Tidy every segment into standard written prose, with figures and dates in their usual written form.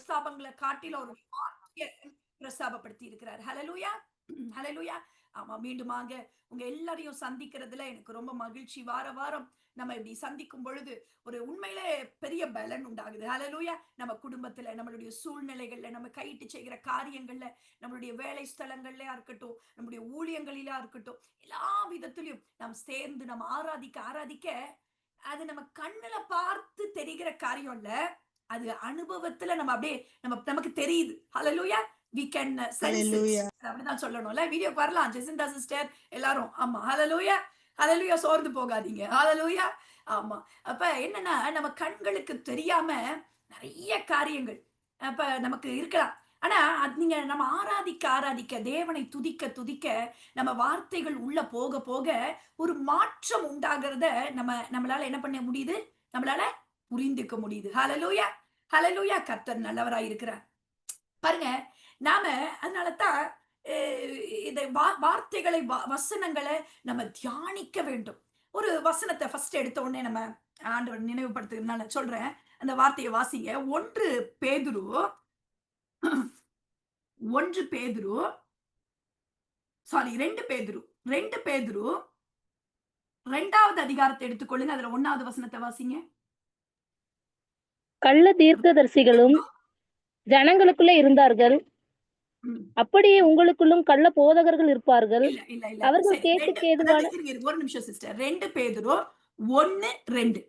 பிரஸ்தாபங்களை காட்டில ஒரு வார்த்தையை பிரஸ்தாபப்படுத்தி இருக்கிறார். ஹalleluya, ஹalleluya. ஆமா, மீண்டுமாக உங்க எல்லாரையும் சந்திக்கிறதுல எனக்கு ரொம்ப மகிழ்ச்சி. வார வாரம் நம்ம இப்படி சந்திக்கும் பொழுது ஒரு உண்மையிலே பெரிய பலன் உண்டாகுது. ஹalleluya. நம்ம குடும்பத்துல, நம்மளுடைய சூழ்நிலைகள்ல, நம்ம கையிட்டு செய்கிற காரியங்கள்ல, நம்மளுடைய வேலை ஸ்தலங்கள்லயா இருக்கட்டும், நம்முடைய ஊழியங்களிலா இருக்கட்டும், எல்லா விதத்திலையும் நாம் சேர்ந்து நம்ம ஆராதிக்க அது நம்ம கண்ணுல பார்த்து தெரிகிற காரியம் இல்ல, அது அனுபவத்துல நம்ம அப்படியே நமக்கு தெரியுது. ஹalleluya. we can sense it. அப்படிதான் சொல்லணும்ல. வீடியோக்கு வரலாம் ஜெசிந்தா சிஸ்டர் எல்லாரும். ஆமா, ஹalleluya, ஹalleluya. சோர்ந்து போகாதீங்க. ஹalleluya. ஆமா. அப்ப என்னன்னா, நம்ம கண்களுக்கு தெரியாம நிறைய காரியங்கள் அப்ப நமக்கு இருக்கலாம். ஆனா நீங்க நம்ம ஆராதிக்க தேவனை துதிக்க நம்ம வார்த்தைகள் உள்ள போக போக ஒரு மாற்றம் உண்டாகிறத நம்மளால என்ன பண்ண முடியுது, நம்மளால புரிந்துக்க முடியுது. ஹalleluya, ஹalleluya. கர்த்தர் நல்லவராய் இருக்கிறார். பாருங்க, நாம அதனாலதான் இதை வார்த்தைகளை வசனங்களை நம்ம தியானிக்க வேண்டும். ஒரு வசனத்தை ஃபர்ஸ்ட் எடுத்த உடனே நம்ம ஆண்டவர் நினைவுபடுத்துறதுனால சொல்றேன். அந்த வார்த்தையை வாசிங்க. 1 பேதுரு 2 பேதுரு 2வது அதிகாரத்தை எடுத்துக்கொள்ளுங்க. அதுல 1வது வசனத்தை வாசிங்க. கள்ள தீர்க்கதரிசிகளும் ஜனங்களுக்குள்ள இருந்தார்கள், அப்படியே உங்களுக்குள்ளும் கள்ள போதகர்கள் இருப்பார்கள். அவர்கள் கேட்டுக்கு ஏதுவான ஒரு நிமிஷம் சிஸ்டர். 2 பேதுரு 1:2.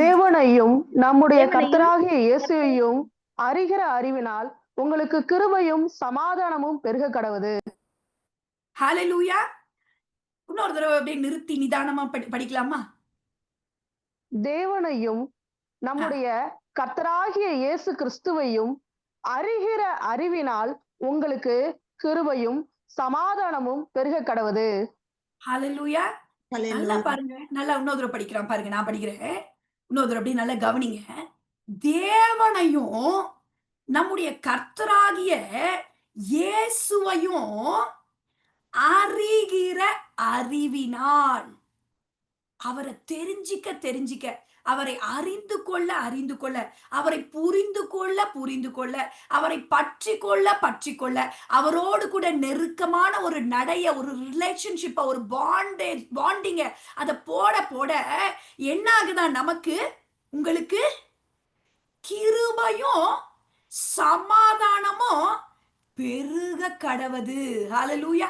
தேவனையும் நம்முடைய கர்த்தராகிய இயேசுவையும் அறிகிற அறிவினால் உங்களுக்கு கிருபையும் சமாதானமும் பெருக கடவுது. ஹalleluya. இன்னொரு தடவை அப்படியே நிறுத்தி நிதானமா படிக்கலாமா? தேவனையும் நம்முடைய கர்த்தராகிய இயேசு கிறிஸ்துவையும் அறிகிற அறிவினால் உங்களுக்கு கிருபையும் சமாதானமும் பெருக கடவுது. ஹalleluya. நல்லா பாருங்க. நல்லா இன்னொரு தடவை படிக்கிறேன் பாருங்க. நான் படிக்கிறேன். இன்னொரு தடவை அப்படியே நல்லா கவனிங்க. தேவனையும் நம்முடைய கர்த்தராகிய இயேசுவையும் அறிகிற அறிவினால், அவரை தெரிஞ்சிக்க, அவரை அறிந்து கொள்ள, அவரை புரிந்து கொள்ள, அவரை பற்றி கொள்ள, அவரோடு கூட நெருக்கமான ஒரு ஒரு ரிலேஷன்ஷிப்ப, ஒரு பாண்டிங்க அதை போட என்ன ஆகுதான், நமக்கு உங்களுக்கு கிருபையும் சமாதானமும் பெருக கடவது. ஹalleluya,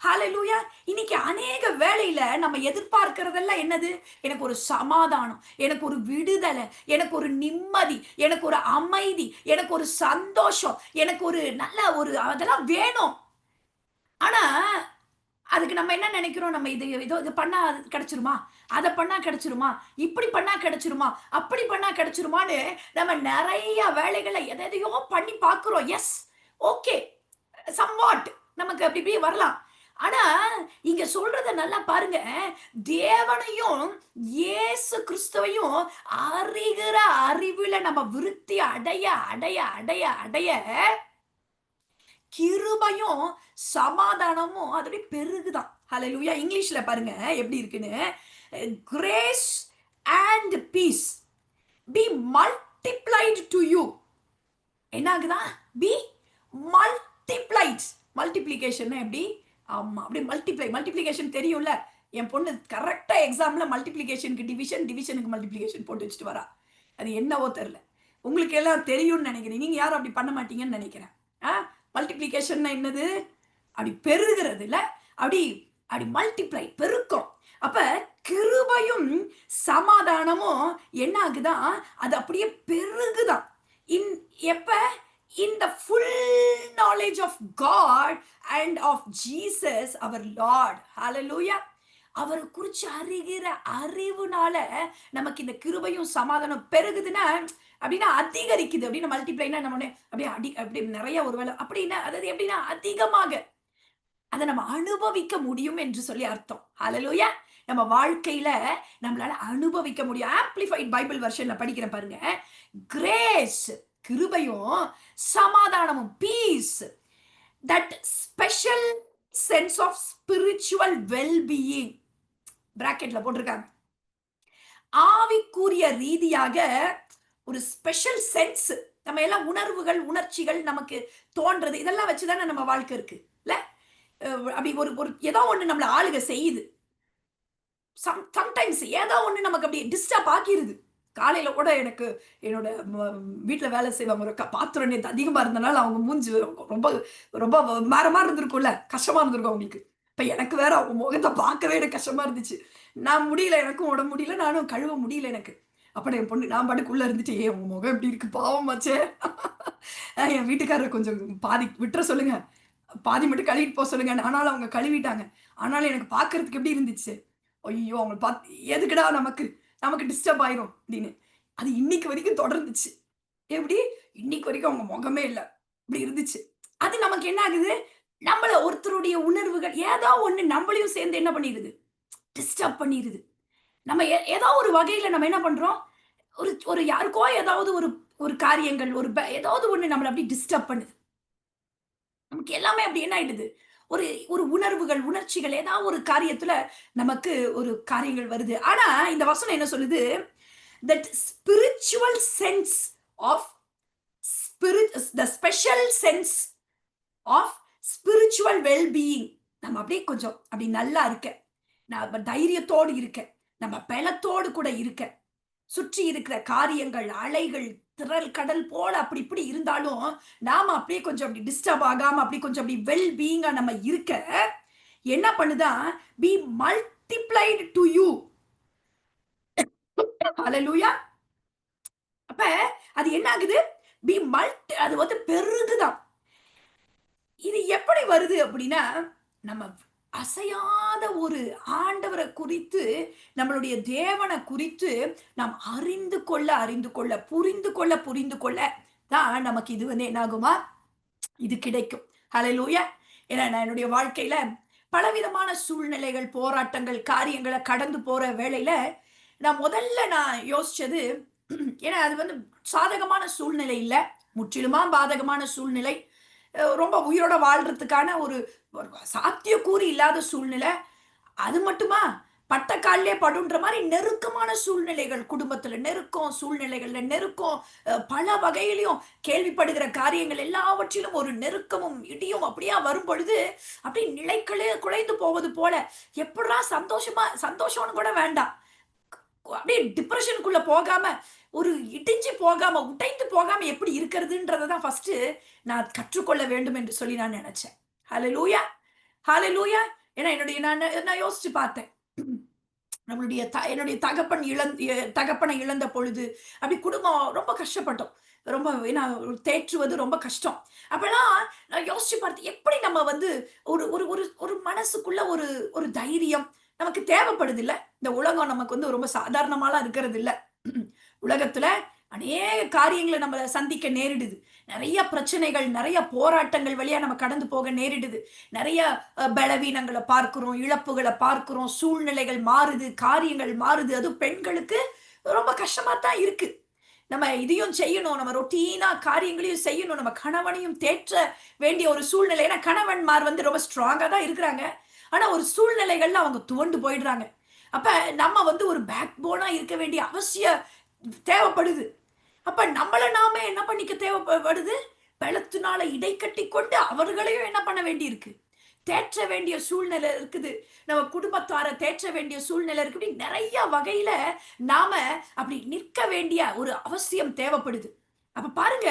ஹalleluya. இன்னைக்கு அநேக வேளையில நம்ம எதிர்பார்க்கிறதெல்லாம் என்னது? எனக்கு ஒரு சமாதானம், எனக்கு ஒரு விடுதலை, எனக்கு ஒரு நிம்மதி, எனக்கு ஒரு அமைதி, எனக்கு ஒரு சந்தோஷம், எனக்கு ஒரு நல்ல ஒரு அதெல்லாம் வேணும். ஆனா அதுக்கு நம்ம என்ன நினைக்கிறோம்? நம்ம இது பண்ணா கிடைச்சிருமா, அதை பண்ணா கிடைச்சிருமா, இப்படி பண்ணா கிடைச்சிருமா, அப்படி பண்ணா கிடைச்சிருமான்னு நம்ம நிறைய வேலைகளை எதையோ பண்ணி பார்க்கிறோம். எஸ், ஓகே, சம்வாட் நமக்கு அப்படி இப்படி வரலாம். ஆனா இங்க சொல்றத நல்லா பாருங்க. தேவனையும் இயேசு கிறிஸ்துவையும் அறிகிற அறிவுல நம்ம விருத்தி அடைய கிருபையும் சமாதானமும் அதோட பெருகுதான். ஹalleluya. இங்கிலீஷ்ல பாருங்க எப்படி இருக்குன்னு. Grace and peace be multiplied to you. என்ன ஆகுதா? be multiplied. மல்டிப்ளிகேஷன் எப்படி? ஆமா, அப்படியே மல்டிப்ளிகேஷன் தெரியும்ல. என் பொண்ணு கரெக்டா எக்ஸாம்ல மல்டிப்ளிகேஷனுக்கு டிவிஷனுக்கு மல்டிப்ளிகேஷன் போட்டு வச்சுட்டு வரா. அது என்னவோ தெரியல. உங்களுக்கு எல்லாம் தெரியும்னு நினைக்கிறேன். நீங்க யாரும் அப்படி பண்ண மாட்டீங்கன்னு நினைக்கிறேன். மல்டிப்ளிகேஷன் என்னது? அப்படி பெருகிறது இல்ல, அப்படி மல்டிப்ளை, பெருக்கம். அப்ப கிருபையும் சமாதானமும் என்ன ஆகுதான்? அது அப்படியே பெருகுதான். எப்ப? in the full knowledge of God and of Jesus our Lord. Hallelujah. அவரை குறிச்சு அறிகிற அறிவுனால நமக்கு இந்த கிருபையும் சமாதானம் பெருகுதுன்னா, அப்படின்னா அதிகரிக்குது. அப்படின்னா மல்டிப்ளைனா நம்ம அப்படியே நிறைய ஒருவேளை அப்படின்னா, அதாவது எப்படின்னா அதிகமாக அதை நம்ம அனுபவிக்க முடியும் என்று சொல்லி அர்த்தம். ஹalleluya. நம்ம வாழ்க்கையில நம்மளால அனுபவிக்க முடியும். ஆம்பிளிஃபைட் பைபிள் வெர்ஷன்ல படிக்கிறேன் பாருங்க. கிரேஸ், கிருபையும் சமாதானமும், peace, that special sense of spiritual wellbeing, பிராக்கெட்ல போட்டிருக்காங்க. ஆவிக்குரிய ரீதியாக ஒரு ஸ்பெஷல் சென்ஸ். நம்ம எல்லாம் உணர்வுகள், உணர்ச்சிகள் நமக்கு தோன்றது இதெல்லாம் வச்சுதானே நம்ம வாழ்க்கை இருக்கு இல்ல? அப்படி ஒரு ஒரு ஏதோ ஒண்ணு நம்மள ஆளுக செய்யுது. சம்டைம்ஸ் ஏதோ ஒண்ணு நமக்கு அப்படி டிஸ்டர்ப் ஆக்கிருது. காலையில கூட எனக்கு என்னோட வீட்டுல வேலை செய்வாங்க ஒரு பாத்திரம் நேத்து அதிகமா இருந்தனால அவங்க மூஞ்சி ரொம்ப ரொம்ப மாறமா இருந்திருக்கும்ல, கஷ்டமா இருந்திருக்கும் அவங்களுக்கு. இப்ப எனக்கு வேற அவங்க முகத்தை பார்க்கவே எனக்கு கஷ்டமா இருந்துச்சு. நான் முடியல, எனக்கும் உடம்பு முடியல, நானும் கழுவ முடியல எனக்கு. அப்ப என் பொண்ணு நான் பாட்டுக்குள்ள இருந்துட்டு, ஏ உங்க முகம் எப்படி இருக்கு பாவமாச்சே. என் வீட்டுக்காரர் கொஞ்சம் பாதி விட்டுற சொல்லுங்க, பாதி மட்டும் கழுவிட்டு போக சொல்லுங்க. ஆனாலும் அவங்க கழுவிட்டாங்க. ஆனாலும் எனக்கு பார்க்கறதுக்கு எப்படி இருந்துச்சு, ஐயோ அவங்க பார்த்து எதுக்குடா நமக்கு நமக்கு டிஸ்டர்ப் ஆயிரும் அப்படின்னு. அது இன்னைக்கு வரைக்கும் தொடர்ந்துச்சு. எப்படி இன்னைக்கு வரைக்கும் அவங்க முகமே இல்லை இப்படி இருந்துச்சு. அது நமக்கு என்ன ஆகுது, நம்மள ஒருத்தருடைய உணர்வுகள் ஏதோ ஒண்ணு நம்மளையும் சேர்ந்து என்ன பண்ணிடுது, டிஸ்டர்ப் பண்ணிடுது. நம்ம ஏதோ ஒரு வகையில நம்ம என்ன பண்றோம், ஒரு ஒரு யாருக்கோ ஏதாவது ஒரு ஒரு காரியங்கள் ஒரு ஏதாவது ஒண்ணு நம்மள அப்படி டிஸ்டர்ப் பண்ணுது. நமக்கு எல்லாமே அப்படி என்ன ஆயிடுது, ஒரு ஒரு உணர்வுகள், உணர்ச்சிகள் ஏதாவது ஒரு காரியத்துல நமக்கு ஒரு காரியங்கள் வருது. ஆனா இந்த வசனம் என்ன சொல்லுது, that spiritual sense of spirit, the special sense of spiritual well-being. நம்ம அப்படியே கொஞ்சம் அப்படி நல்லா இருக்க, நம்ம தைரியத்தோடு இருக்க, நம்ம பலத்தோடு கூட இருக்க, சுற்றி இருக்கிற காரியங்கள் அலைகள் திரள் கடல் போல அப்படி இப்படி இருந்தாலும் நாம அப்படியே கொஞ்சம் அப்படி டிஸ்டர்ப் ஆகாம அப்படி கொஞ்சம் அப்படி வெல் பீயிங்கா நம்ம இருக்க என்ன பண்ணுதா, be multiplied to you. ஹalleluya. அப்ப அது என்ன ஆகுது, be multi, அது வந்து பெருகுதான். இது எப்படி வருது அப்படின்னா, நம்ம அசையாத ஒரு ஆண்டவரை குறித்து, நம்மளுடைய தேவனை குறித்து நாம் அறிந்து கொள்ள புரிந்து கொள்ள தான் நமக்கு இது வந்து என்ன ஆகுமா, இது கிடைக்கும். ஹalleluya. ஏன்னா நான் என்னுடைய வாழ்க்கையில பலவிதமான சூழ்நிலைகள், போராட்டங்கள், காரியங்களை கடந்து போற வேளையில நான் யோசிச்சது, ஏன்னா அது வந்து சாதகமான சூழ்நிலை இல்ல, முற்றிலுமா பாதகமான சூழ்நிலை, ரொம்ப உயிரோட வாழ்றதுக்கான ஒரு சாத்தியக்கூறு இல்லாத சூழ்நிலை. அது மட்டுமா, பட்டக்காலிலே படுன்ற மாதிரி நெருக்கமான சூழ்நிலைகள், குடும்பத்துல நெருக்கம், சூழ்நிலைகள்ல நெருக்கம், பல வகையிலையும் கேள்விப்படுகிற காரியங்கள் எல்லாவற்றிலும் ஒரு நெருக்கமும் இடியும் அப்படியா வரும் பொழுது அப்படி நிலைகளே குலைந்து போவது போல, எப்படா சந்தோஷம்னு கூட வேண்டாம், அப்படியே டிப்ரெஷனுக்குள்ள போகாம, ஒரு இடிஞ்சு போகாம, உடைந்து போகாம எப்படி இருக்கிறதுன்றதான் ஃபர்ஸ்ட் நான் கற்றுக்கொள்ள வேண்டும் என்று சொல்லி நான் நினைச்சேன். ஹalleluya, ஹalleluya. ஏன்னா நான் யோசிச்சு பார்த்தேன், நம்மளுடைய என்னுடைய தகப்பனை இழந்த பொழுது அப்படி குடும்பம் ரொம்ப கஷ்டப்பட்டோம். ரொம்ப ஏன்னா தேற்றுவது ரொம்ப கஷ்டம். அப்பெல்லாம் நான் யோசிச்சு பார்த்தேன், எப்படி நம்ம வந்து ஒரு ஒரு ஒரு ஒரு மனசுக்குள்ள ஒரு ஒரு தைரியம் நமக்கு தேவைப்படுது இல்ல. இந்த உலகம் நமக்கு வந்து ரொம்ப சாதாரணமாலாம் இருக்கிறது இல்ல. உலகத்துல அநேக காரியங்களை நம்ம சந்திக்க நேரிடுது, நிறைய பிரச்சனைகள், நிறைய போராட்டங்கள் வழியா நம்ம கடந்து போக நேரிடுது, நிறைய பலவீனங்களை பார்க்கிறோம், இழப்புகளை பார்க்கிறோம், சூழ்நிலைகள் மாறுது, காரியங்கள் மாறுது. அது பெண்களுக்கு ரொம்ப கஷ்டமா தான் இருக்கு. நம்ம இதையும் செய்யணும், நம்ம ரொட்டீனா காரியங்களையும் செய்யணும், நம்ம கணவனையும் தேற்ற வேண்டிய ஒரு சூழ்நிலை. ஏன்னா கணவன்மார் வந்து ரொம்ப ஸ்ட்ராங்கா தான் இருக்கிறாங்க, ஆனா ஒரு சூழ்நிலைகள்ல அவங்க துவண்டு போயிடுறாங்க. அப்ப நம்ம வந்து ஒரு பேக் போனா இருக்க வேண்டிய அவசியம் தேவைப்படுது. அப்ப நம்மள நாம என்ன பண்ணிக்க தேவைப்படுது, பலத்தினால இடை கட்டி கொண்டு அவர்களையும் என்ன பண்ண வேண்டி இருக்கு, தேற்ற வேண்டிய சூழ்நிலை இருக்குது. நம்ம குடும்பத்தார தேற்ற வேண்டிய சூழ்நிலை இருக்கு. இப்படி நிறைய வகையில நாம அப்படி நிற்க வேண்டிய ஒரு அவசியம் தேவைப்படுது. அப்ப பாருங்க,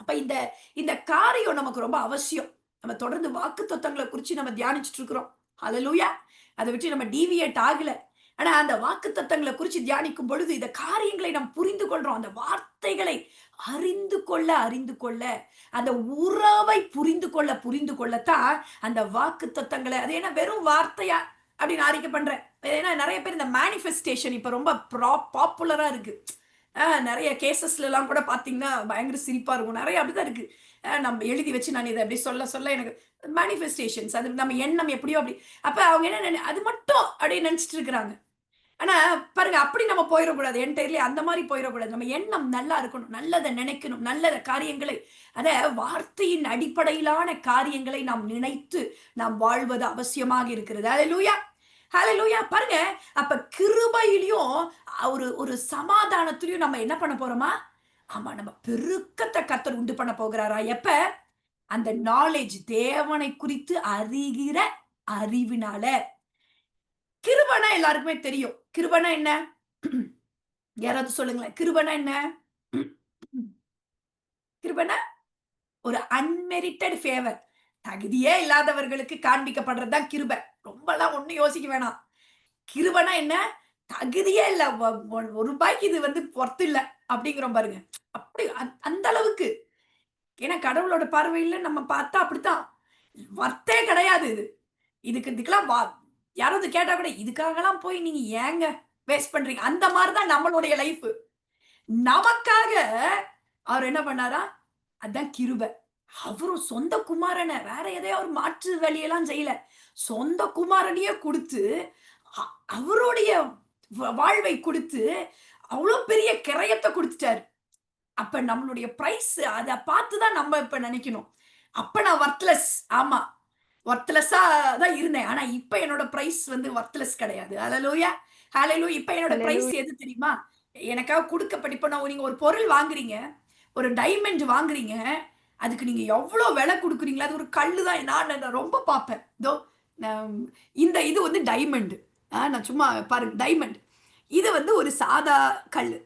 அப்ப இந்த இந்த காரியம் நமக்கு ரொம்ப அவசியம். நம்ம தொடர்ந்து வாக்குத்தத்தங்களை குறித்து நம்ம தியானிச்சுட்டு இருக்கிறோம். ஹalleluya. அதை விட்டு நம்ம டீவியேட் ஆகல. ஆனா அந்த வாக்குத்தத்தங்களை குறித்து தியானிக்கும் பொழுது இந்த காரியங்களை நாம் புரிந்து கொள்றோம். அந்த வார்த்தைகளை அறிந்து கொள்ள, அந்த உறவை புரிந்து கொள்ளத்தான் அந்த வாக்குத்தத்தங்களை, அது என்ன வெறும் வார்த்தையா அப்படின்னு அறிக்கை பண்றேன். ஏன்னா நிறைய பேர் இந்த மேனிஃபெஸ்டேஷன் இப்ப ரொம்ப பாப்புலரா இருக்கு. நிறைய கேசஸ்ல எல்லாம் கூட பாத்தீங்கன்னா பயங்கர சிரிப்பா இருக்கும். நிறைய அப்படிதான் இருக்கு. நம்ம எழுதி வச்சு நான் இதை அப்படி சொல்ல எனக்கு மேனிஃபெஸ்டேஷன்ஸ், அது நம்ம எண்ணம் எப்படியோ அப்படி. அப்ப அவங்க என்ன அது மட்டும் அப்படியே நினைச்சிட்டு இருக்கிறாங்க. ஆனா பாருங்க, அப்படி நம்ம போயிடக்கூடாது, என்டையர்லி அந்த மாதிரி போயிடக்கூடாது. நம்ம எண்ணம் நல்லா இருக்கணும், நல்லதை நினைக்கணும், நல்ல காரியங்களை, அத வார்த்தையின் அடிப்படையிலான காரியங்களை நாம் நினைத்து நாம் வாழ்வது அவசியமாக இருக்கிறது. ஹalleluya. ஹalleluya. பாருங்க, அப்ப கிருபையிலயும் ஒரு ஒரு சமாதானத்திலயும் நம்ம என்ன பண்ண போறோமா? ஆமா, நம்ம பெருக்கத்தை கர்த்தர் உண்டு பண்ண போகிறாரா? எப்ப? அந்த நாலேஜ், தேவனை குறித்து அறிகிற அறிவினால. கிருபைனா எல்லாருக்குமே தெரியும். கிருபைனா என்ன? யாராவது சொல்லுங்களேன். கிருபைனா என்ன? கிருபைனா ஒரு அன்மெரிட்டட் ஃபேவர். தகுதியே இல்லாதவர்களுக்கு காண்பிக்கப்படுறது தான் கிருபை. ரொம்பலாம் ஒண்ணும் யோசிக்க வேணாம். கிருபைனா என்ன? தகுதியே இல்ல. ரூ. 1 இது வந்து ஒர்த் இல்ல அப்படிங்கிறோம் பாருங்க. அப்படி அந்த அளவுக்கு. ஏன்னா கடவுளோட பார்வையில நம்ம பார்த்தா அப்படித்தான். வொர்த்தே கிடையாது இது. இதுக்கெல்லாம் யாராவது கேட்டா கூட இதுக்காகலாம் போய் நீங்க ஏங்க வேஸ்ட் பண்றீங்க? அந்த மாரி தான் நம்மளுடைய லைஃப். நமக்காக அவர் என்ன பண்ணாரா? அதான் கிருபை. அவரும் சொந்த குமாரன வேற எதையோ அவர் மாற்று வழியெல்லாம் செய்யல. சொந்த குமாரனையே குடுத்து, அ அவருடைய வாழ்வை குடுத்து, அவ்ளோ பெரிய கிரயத்த குடுத்துட்டாரு. அப்ப நம்மளுடைய பிரைஸ் அத பார்த்து தான் நம்ம இப்ப நினைக்கணும். அப்ப நான் வொர்த்லெஸ். ஆமா. வொர்த்லெஸ்ஸா தான் இருந்தேன். ஆனா இப்ப என்னோட பிரைஸ் வந்து வொர்த்லெஸ் கிடையாது. ஹalleluya. ஹalleluya. இப்ப என்னோட பிரைஸ் ஹalleluya. எது தெரியுமா? எனக்காக இப்ப நீங்க ஒரு பொருள் வாங்குறீங்க. ஒரு டைமண்ட் வாங்குறீங்க. அதுக்கு நீங்க எவ்ளோ விலை குடுக்குறீங்களோ, அது ஒரு கல்லு தான். நான் ரொம்ப பார்ப்பேன். இதோ நான் இது வந்து டைமண்ட். நான் சும்மா பாருங்க டைமண்ட். இது வந்து ஒரு சாதா கல்லு.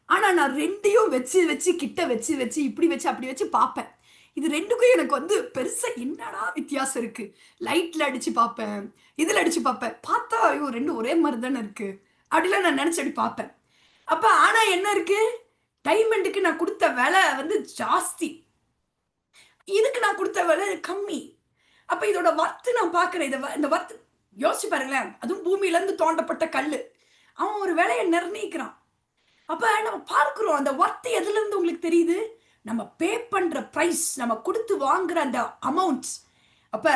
ஆனா நான் 2யும் வச்சு வச்சு கிட்ட வச்சு வச்சு இப்படி வச்சு அப்படி வச்சு பார்ப்பேன். இது 2க்கும் எனக்கு வந்து பெருசா என்னடா வித்தியாசம் இருக்கு? லைட்ல அடிச்சு பார்ப்பேன். இதுல அடிச்சு பார்ப்பேன். பார்த்தா ஐயோ 2 ஒரே மாரி தானே இருக்கு. அப்படிலாம் நான் நெனச்சு அப்படி பார்ப்பேன். ஆனா என்ன இருக்கு? டைமண்டுக்கு நான் குடுத்த விலை வந்து ஜாஸ்தி. இதுக்கு நான் குடுத்த விலை கம்மி. அப்ப இதோட வொர்த் நான் பார்க்கிறேன். இந்த வொர்த் யோசிச்சு பாருங்களேன். அதுவும் பூமியில இருந்து தோண்டப்பட்ட கல்லு. அவன் ஒரு விலைய நிர்ணயிக்கிறான். அப்ப நம்ம பார்க்கிறோம். அந்த வொர்த் எதுலருந்து உங்களுக்கு தெரியுது? நம்ம பே பண்ற பிரைஸ், நம்ம குடுத்து வாங்குற அந்த அமௌண்ட்ஸ். அப்ப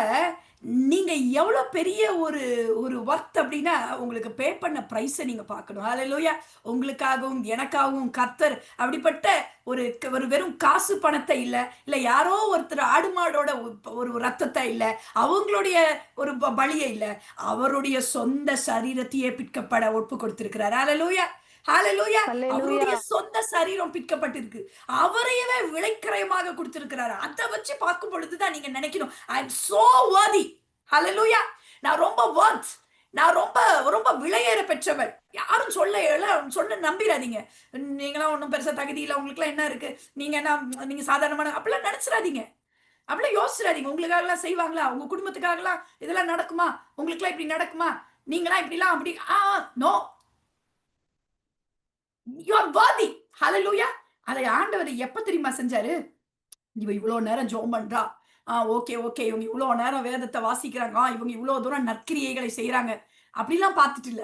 நீங்க எவ்வளோ பெரிய ஒரு ஒரு வொர்த் அப்டின்னா, உங்களுக்கு பே பண்ண பிரைஸ நீங்க பார்க்கணும். ஹalleluya. உங்களுக்காகவும், எனக்காகவும் கர்த்தர் அப்படிப்பட்ட ஒரு ஒரு வெறும் காசு பணத்த இல்ல, இல்ல யாரோ ஒருத்தர் ஆடு மாடோட ஒரு ரத்தத்த இல்ல, அவங்களுடைய ஒரு பலிய இல்ல, அவருடைய சொந்த சரீரத்தையே பிற்கப்பட ஒப்பு கொடுத்திருக்கிறார். ஹalleluya. ஹalleluya. ஹalleluya. அவருடைய சொந்த சரீரம் பிற்கப்பட்டிருக்கு. அவரையவே விலைக்கிரயமாக கொடுத்திருக்கிறாரு. அத வச்சு பார்க்கும் பொழுது தான் நீங்க நினைக்கணும், ஐ அம் சோ வொர்தி. ஹalleluya. நான் ரொம்ப வொர்த். நான் ரொம்ப ரொம்ப விலையேற பெற்றவள். யாரும் சொன்ன நம்பிராதீங்க. நீங்கலாம் ஒண்ணும் பெருசா தகுதி இல்ல. உங்களுக்குலாம் என்ன இருக்கு? நீங்க சாதாரணமான அப்படிலாம் நினைச்சிராதீங்க. அப்படிலாம் யோசிச்சிராதீங்க. உங்களுக்காகலாம் செய்வாங்களா? உங்க குடும்பத்துக்காகலாம் இதெல்லாம் நடக்குமா? உங்களுக்குலாம் இப்படி நடக்குமா? நீங்கலாம் இப்படிலாம் அப்படி நோ. You are worthy. ஹalleluya. அதை ஆண்டவர் எப்ப தெரியுமா செஞ்சாரு? இவ இவ்ளோ நேரம் ஜெபம் பண்றா. Okay, okay. இவங்க இவ்ளோ நேரம் வேதத்த வாசிக்கிறாங்க. இவங்க இவ்ளோ தூரம் நற்கிரியைகளை செய்றாங்க. அப்படிலாம் பார்த்துட்டு இல்ல.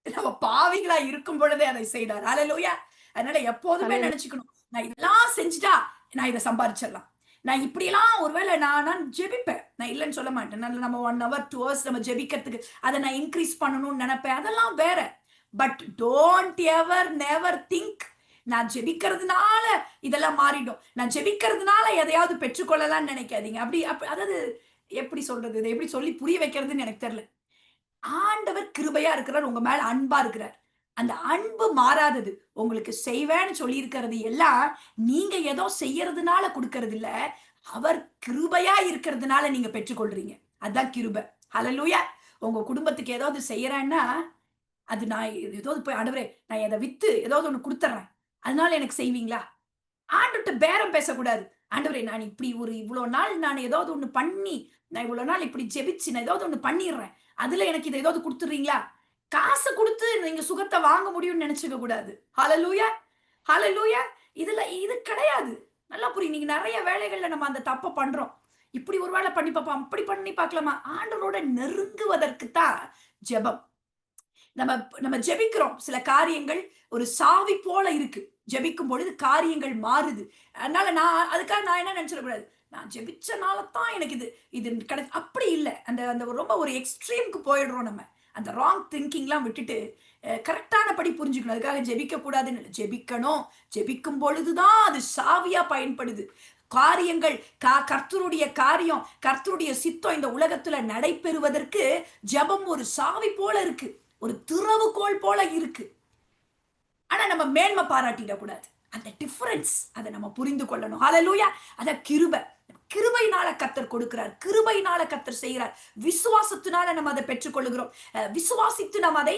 நம்ம பாவிகளா இருக்கும் பொழுதே அதை செய்தார். ஹalleluya. அதனால எப்போதுமே ஹalleluya. நினைச்சுக்கணும். நான் இதெல்லாம் செஞ்சுட்டா, நான் இத சம்பாரிச்சிடலாம். நான் இப்படியெல்லாம் ஒருவேளை நான் ஜெபிப்பேன். நான் இல்லன்னு சொல்ல மாட்டேன். நம்ம 1 ஹவர் 2 ஹவர்ஸ் நம்ம ஜெபிக்கிறதுக்கு அத நான் இன்கிரீஸ் பண்ணணும்னு நெனைப்பேன். அதெல்லாம் வேற. But don't ever never think நான் ஜெபிக்கிறதுனால இதெல்லாம் மாறிடும். நான் ஜெபிக்கிறதுனால எதையாவது பெற்றுக்கொள்ளலாம்னு நினைக்காதீங்க. அதாவது எப்படி சொல்றது? இத எப்படி சொல்லி புரிய வைக்கிறதுன்னு எனக்கு தெரியல. ஆண்டவர் கிருபையா இருக்கிறார். உங்க மேல அன்பா இருக்கிறார். அந்த அன்பு மாறாதது. உங்களுக்கு செய்வேன்னு சொல்லியிருக்கிறது எல்லாம், நீங்க ஏதோ செய்யறதுனால குடுக்கறது இல்ல. அவர் கிருபையா இருக்கிறதுனால நீங்க பெற்றுக்கொள்றீங்க. அதான் கிருபை. ஹalleluya. உங்க குடும்பத்துக்கு ஏதாவது செய்யறேன்னா, அது நான் ஏதாவது போய் ஆண்டவரே நான் இத வித்து ஏதாவது ஒண்ணு குடுத்துர்றேன். அதனால எனக்கு செய்வீங்களா? ஆண்டவர்ட்ட பேரம் பேசக்கூடாது. ஆண்டவரே நான் இப்படி இவ்வளோ நாள் நான் ஏதாவது ஒண்ணு பண்ணி, நான் இவ்வளோ நாள் இப்படி ஜெபிச்சு நான் ஏதாவது ஒண்ணு பண்ணிர்றேன். அதுல எனக்கு இத ஏதாவது குடுத்துடுறீங்களா? காசு குடுத்து நீங்க சுகத்த வாங்க முடியும்னு நெனச்சுக்க கூடாது. ஹalleluya. ஹalleluya. இது கிடையாது. நல்லா புரியும். நீங்க நெறைய வேலைகள்ல நம்ம அந்த தப்ப பண்றோம். இப்படி ஒரு வேளை பண்ணி பார்ப்போம். அப்படி பண்ணி பார்க்கலாமா? ஆண்டவரோட நெருங்குவதற்கு தான் ஜெபம். நம்ம நம்ம ஜெபிக்கிறோம். சில காரியங்கள் ஒரு சாவி போல இருக்கு. ஜெபிக்கும் பொழுது காரியங்கள் மாறுது. அதனால அதுக்காக நான் என்ன நினைச்சிடக்கூடாது. நான் ஜெபிச்சனால தான் எனக்கு இது அப்படி இல்ல. அந்த அந்த ரொம்ப ஒரு எக்ஸ்ட்ரீம்க்கு போயிடுறோம் நம்ம. அந்த ராங் திங்கிங்லாம் விட்டுட்டு கரெக்டான படி புரிஞ்சுக்கணும். அதுக்காக ஜெபிக்க கூடாதுன்னு இல்ல. ஜெபிக்கணும். ஜெபிக்கும் பொழுது தான் அது சாவியா பயன்படுது. காரியங்கள் கர்த்தருடைய காரியம், கர்த்தருடைய சித்தம் இந்த உலகத்துல நடைபெறுவதற்கு ஜெபம் ஒரு சாவி போல இருக்கு, ஒரு திறவுகோல் போல இருக்கு. ஆனா நம்ம மேன்மை பாராட்டிடக்கூடாது. அந்த டிஃபரன்ஸ் அதை நம்ம புரிந்து கொள்ளணும். ஹalleluya. அத கிருபையினால கர்த்தர் கொடுக்கிறார், கிருபையினால கர்த்தர் செய்கிறார். விசுவாசத்தினால நம்ம அதை பெற்றுக்கொள்கிறோம். விசுவாசித்து நம்ம அதை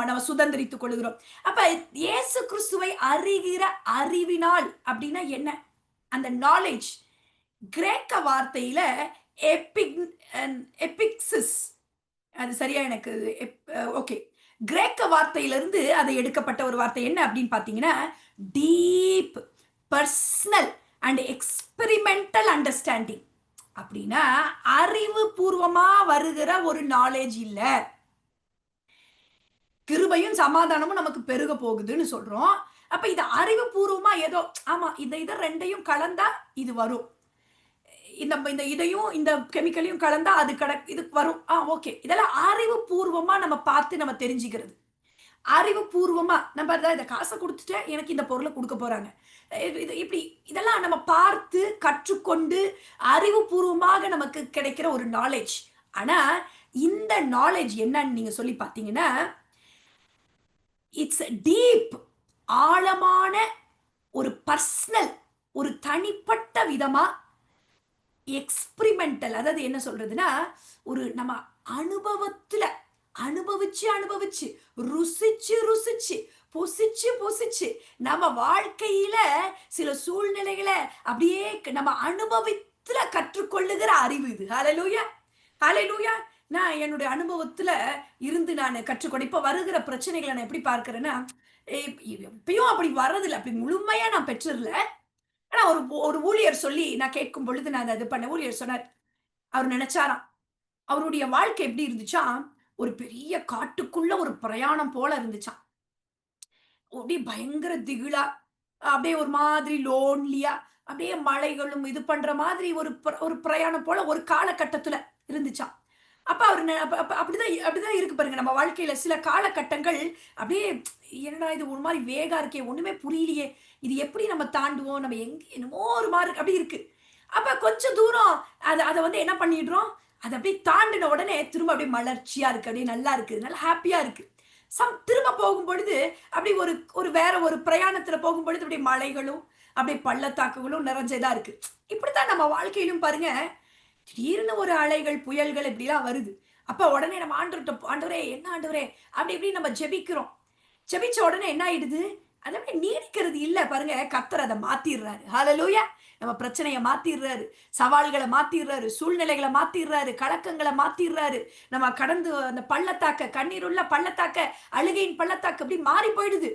நம்ம சுதந்திரித்துக் கொள்கிறோம். அப்ப இயேசு கிறிஸ்துவை அறிகிற அறிவினால் அப்படின்னா என்ன? அந்த நாலேஜ் கிரேக்க வார்த்தையில எபிக்சிஸ், அது சரியா எனக்கு ஓகே, கிரேக்க வார்த்தையிலிருந்து அதை எடுக்கப்பட்ட ஒரு வார்த்தை. என்ன அப்படின்னு பாத்தீங்கன்னா, deep personal and experimental understanding. அப்படின்னா அறிவு பூர்வமா வருகிற ஒரு நாலேஜ் இல்ல. கிருபையும் சமாதானமும் நமக்கு பெருக போகுதுன்னு சொல்றோம். அப்ப இது அறிவு பூர்வமா ஏதோ ஆமா இதை ரெண்டையும் கலந்தா இது வரும், இந்த இதையும் இந்த கெமிக்கலையும் கலந்தா அது இது வரும், ஓகே. இதெல்லாம் அறிவு பூர்வமா நம்ம பார்த்து நம்ம தெரிஞ்சுக்கிறது. அறிவு பூர்வமா நம்ம இந்த காசை கொடுத்துட்டு எனக்கு இந்த பொருளை கொடுக்க போறாங்க, இப்படி இதெல்லாம் நம்ம பார்த்து கற்றுக்கொண்டு அறிவு பூர்வமாக நமக்கு கிடைக்கிற ஒரு நாலேஜ். ஆனா இந்த நாலேஜ் என்னன்னு நீங்க சொல்லி பார்த்தீங்கன்னா, இட்ஸ் டீப், ஆழமான ஒரு பர்சனல், ஒரு தனிப்பட்ட விதமா எக்ஸ்பிரிமெண்டல். அதாவது என்ன சொல்றதுன்னா, ஒரு நம்ம அனுபவத்துல அனுபவிச்சு ருசிச்சு பொசிச்சு நம்ம வாழ்க்கையில சில சூழ்நிலைகளை அப்படியே நம்ம அனுபவத்துல கற்றுக்கொள்ளுகிற அறிவு இது. ஹalleluya, ஹalleluya. நான் என்னுடைய அனுபவத்துல இருந்து நான் கற்றுக்கொண்டு இப்ப வருகிற பிரச்சனைகளை நான் எப்படி பார்க்கிறேன்னா, எப்பயும் அப்படி வர்றதில்லை, அப்படி முழுமையா நான் பெற்றிரல. ஆனா ஒரு ஊழியர் சொல்லி நான் கேட்கும் பொழுது நான் அது பண்ண, ஊழியர் சொன்னார், அவர் நினைச்சாராம் அவருடைய வாழ்க்கை எப்படி இருந்துச்சா, ஒரு பெரிய காட்டுக்குள்ள ஒரு பிரயாணம் போல இருந்துச்சாம். அப்படியே பயங்கர திகிலா, அப்படியே ஒரு மாதிரி லோன்லியா, அப்படியே மலைகளும் இது பண்ற மாதிரி ஒரு பிரயாணம் போல ஒரு காலகட்டத்துல இருந்துச்சாம். அப்ப அவரு அப்படிதான் இருக்கு பாருங்க நம்ம வாழ்க்கையில சில காலகட்டங்கள். அப்படியே என்னடா இது ஒரு மாதிரி வேகா இருக்கே, ஒண்ணுமே புரியலையே, இது எப்படி நம்ம தாண்டுவோம், நம்ம எங்க என்னமோ ஒரு மாதிரி அப்படி இருக்கு. அப்ப கொஞ்சம் தூரம் அதை என்ன பண்ணிடுறோம், அதை அப்படியே தாண்டின உடனே திரும்ப அப்படியே மலர்ச்சியா இருக்கு, அப்படியே நல்லா இருக்கு, நல்லா ஹாப்பியா இருக்கு. திரும்ப போகும் பொழுது அப்படி ஒரு வேற ஒரு பிரயாணத்துல போகும் பொழுது அப்படியே மலைகளும் அப்படியே பள்ளத்தாக்குகளும் நிறைஞ்சதா இருக்கு. இப்படித்தான் நம்ம வாழ்க்கையிலும் பாருங்க, திடீர்னு ஒரு அலைகள் புயல்கள் இப்படிலாம் வருது. அப்ப உடனே நம்ம ஆண்டவரே என்ன ஆண்டவரே அப்படி இப்படி நம்ம ஜெபிக்கிறோம். ஜெபிச்ச உடனே என்ன ஆயிடுது, அது அப்படியே நீடிக்கிறது இல்ல பாருங்க. கர்த்தர் அதை மாத்திடுறாரு. ஹalleluya. நம்ம பிரச்சனையை மாத்திடுறாரு, சவால்களை மாத்திடுறாரு, சூழ்நிலைகளை மாத்திடுறாரு, கலக்கங்களை மாத்திடுறாரு. நம்ம கடந்து அந்த பள்ளத்தாக்க, கண்ணீர் உள்ள பள்ளத்தாக்க, அழுகையின் பள்ளத்தாக்க அப்படி மாறி போயிடுது.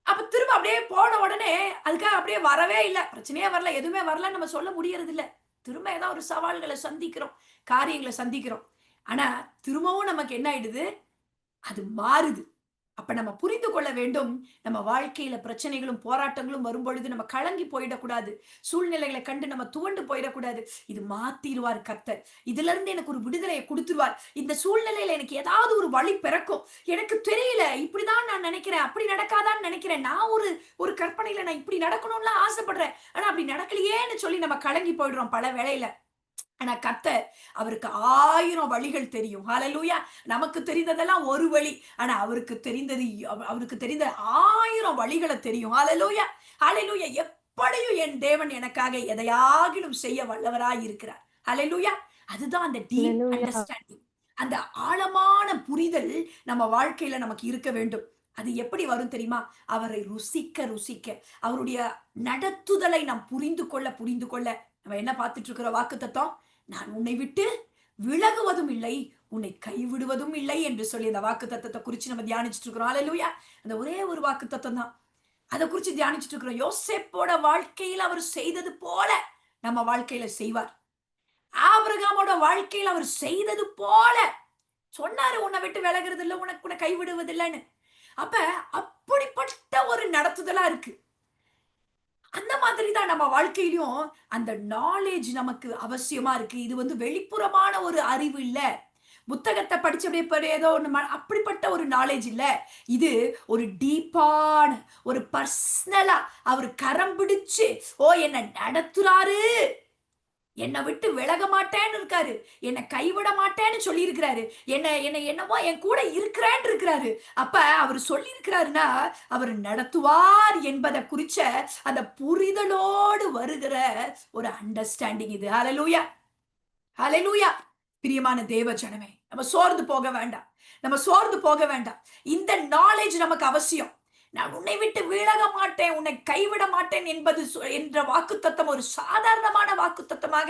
அப்ப திரும்ப அப்படியே போன உடனே அதுக்காக அப்படியே வரவே இல்லை, பிரச்சனையே வரல, எதுவுமே வரல நம்ம சொல்ல முடியறது இல்ல. திரும்ப ஏதாவது ஒரு சவால்களை சந்திக்கிறோம், காரியங்களை சந்திக்கிறோம். ஆனா திரும்பவும் நமக்கு என்ன ஆயிடுது, அது மாறுது. அப்ப நம்ம புரிந்து கொள்ள வேண்டும், நம்ம வாழ்க்கையில பிரச்சனைகளும் போராட்டங்களும் வரும்பொழுது நம்ம கலங்கி போயிடக்கூடாது, சூழ்நிலைகளை கண்டு நம்ம துவண்டு போயிடக்கூடாது. இது மாத்திடுவார் கர்த்தர், இதுல இருந்து எனக்கு ஒரு விடுதலையை கொடுத்துருவார். இந்த சூழ்நிலையில எனக்கு ஏதாவது ஒரு வழி பிறக்கும், எனக்கு தெரியல, இப்படிதான் நான் நினைக்கிறேன், அப்படி நடக்காதான்னு நினைக்கிறேன், நான் ஒரு கற்பனையில நான் இப்படி நடக்கணும்னு ஆசைப்படுறேன், ஆனா அப்படி நடக்கலையேன்னு சொல்லி நம்ம கலங்கி போயிடுறோம் பல வேளையில. ஆனா கர்த்தர், அவருக்கு 1000 வழிகள் தெரியும். ஹalleluya. நமக்கு தெரிந்ததெல்லாம் ஒரு வழி, ஆனா அவருக்கு தெரிந்த 1000 வழிகளை தெரியும். ஹalleluya, ஹalleluya. எப்படியும் என் தேவன் எனக்காக எதையாகிலும் செய்ய வல்லவராய் இருக்கிறார். ஹalleluya. அதுதான் அந்த டீப் அண்டர்ஸ்டாண்டிங், அந்த ஆழமான புரிதல் நம்ம வாழ்க்கையில நமக்கு இருக்க வேண்டும். அது எப்படி வரும் தெரியுமா, அவரை ருசிக்க அவருடைய நடத்துதலை நாம் புரிந்து கொள்ள நம்ம என்ன பார்த்துட்டு இருக்கிற வாக்குத்தத்தம், நான் உன்னை விட்டு விலகுவதும் இல்லை, உன்னை கைவிடுவதும் இல்லை என்று சொல்லி அந்த வாக்குத்தத்தத்தை குறிச்சு நம்ம தியானிச்சுட்டு இருக்கிறோம். ஹalleluya. அந்த ஒரே ஒரு வாக்குத்தத்தம் தான், அதை குறிச்சு தியானிச்சுட்டு இருக்கிறோம். யோசேப்போட வாழ்க்கையில் அவர் செய்தது போல நம்ம வாழ்க்கையில செய்வார். ஆபிரகாமோட வாழ்க்கையில் அவர் செய்தது போல சொன்னாரு, உன்னை விட்டு விலகிறது இல்லை, உன்னை கைவிடுவதில்லைன்னு. அப்ப அப்படிப்பட்ட ஒரு நடத்துதலா இருக்கு. அந்த மாதிரி தான் நம்ம வாழ்க்கையிலும் அந்த நாலேஜ் நமக்கு அவசியமா இருக்கு. இது வெளிப்புறமான ஒரு அறிவு இல்ல, புத்தகத்தை படிச்சு அப்படியே ஏதோ ஒண்ணு அப்படிப்பட்ட ஒரு நாலேஜ் இல்ல. இது ஒரு டீப்பான, ஒரு பர்சனலா அவர் கரம் பிடிச்சு என்ன நடத்துறாரு, என்னை விட்டு விலக மாட்டேன்னு இருக்காரு, என்னை கைவிட மாட்டேன்னு சொல்லி இருக்கிறாரு, என்னமோ என் கூட இருக்கிறேன்னு இருக்கிறாரு. அப்ப அவர் சொல்லி இருக்கிறாருன்னா அவர் நடத்துவார் என்பதை குறிச்ச அந்த புரிதலோடு வருகிற ஒரு அண்டர்ஸ்டாண்டிங் இது. ஹல்லேலூயா, ஹல்லேலூயா. பிரியமான தேவ ஜனமே, நம்ம சோர்ந்து போக வேண்டாம், நம்ம சோர்ந்து போக வேண்டாம். இந்த நாலேஜ் நமக்கு அவசியம். நான் உன்னை விட்டு விலக மாட்டேன், உன்னை கைவிட மாட்டேன் என்பது என்ற வாக்குத்தத்தம் ஒரு சாதாரணமான வாக்குத்தத்தமாக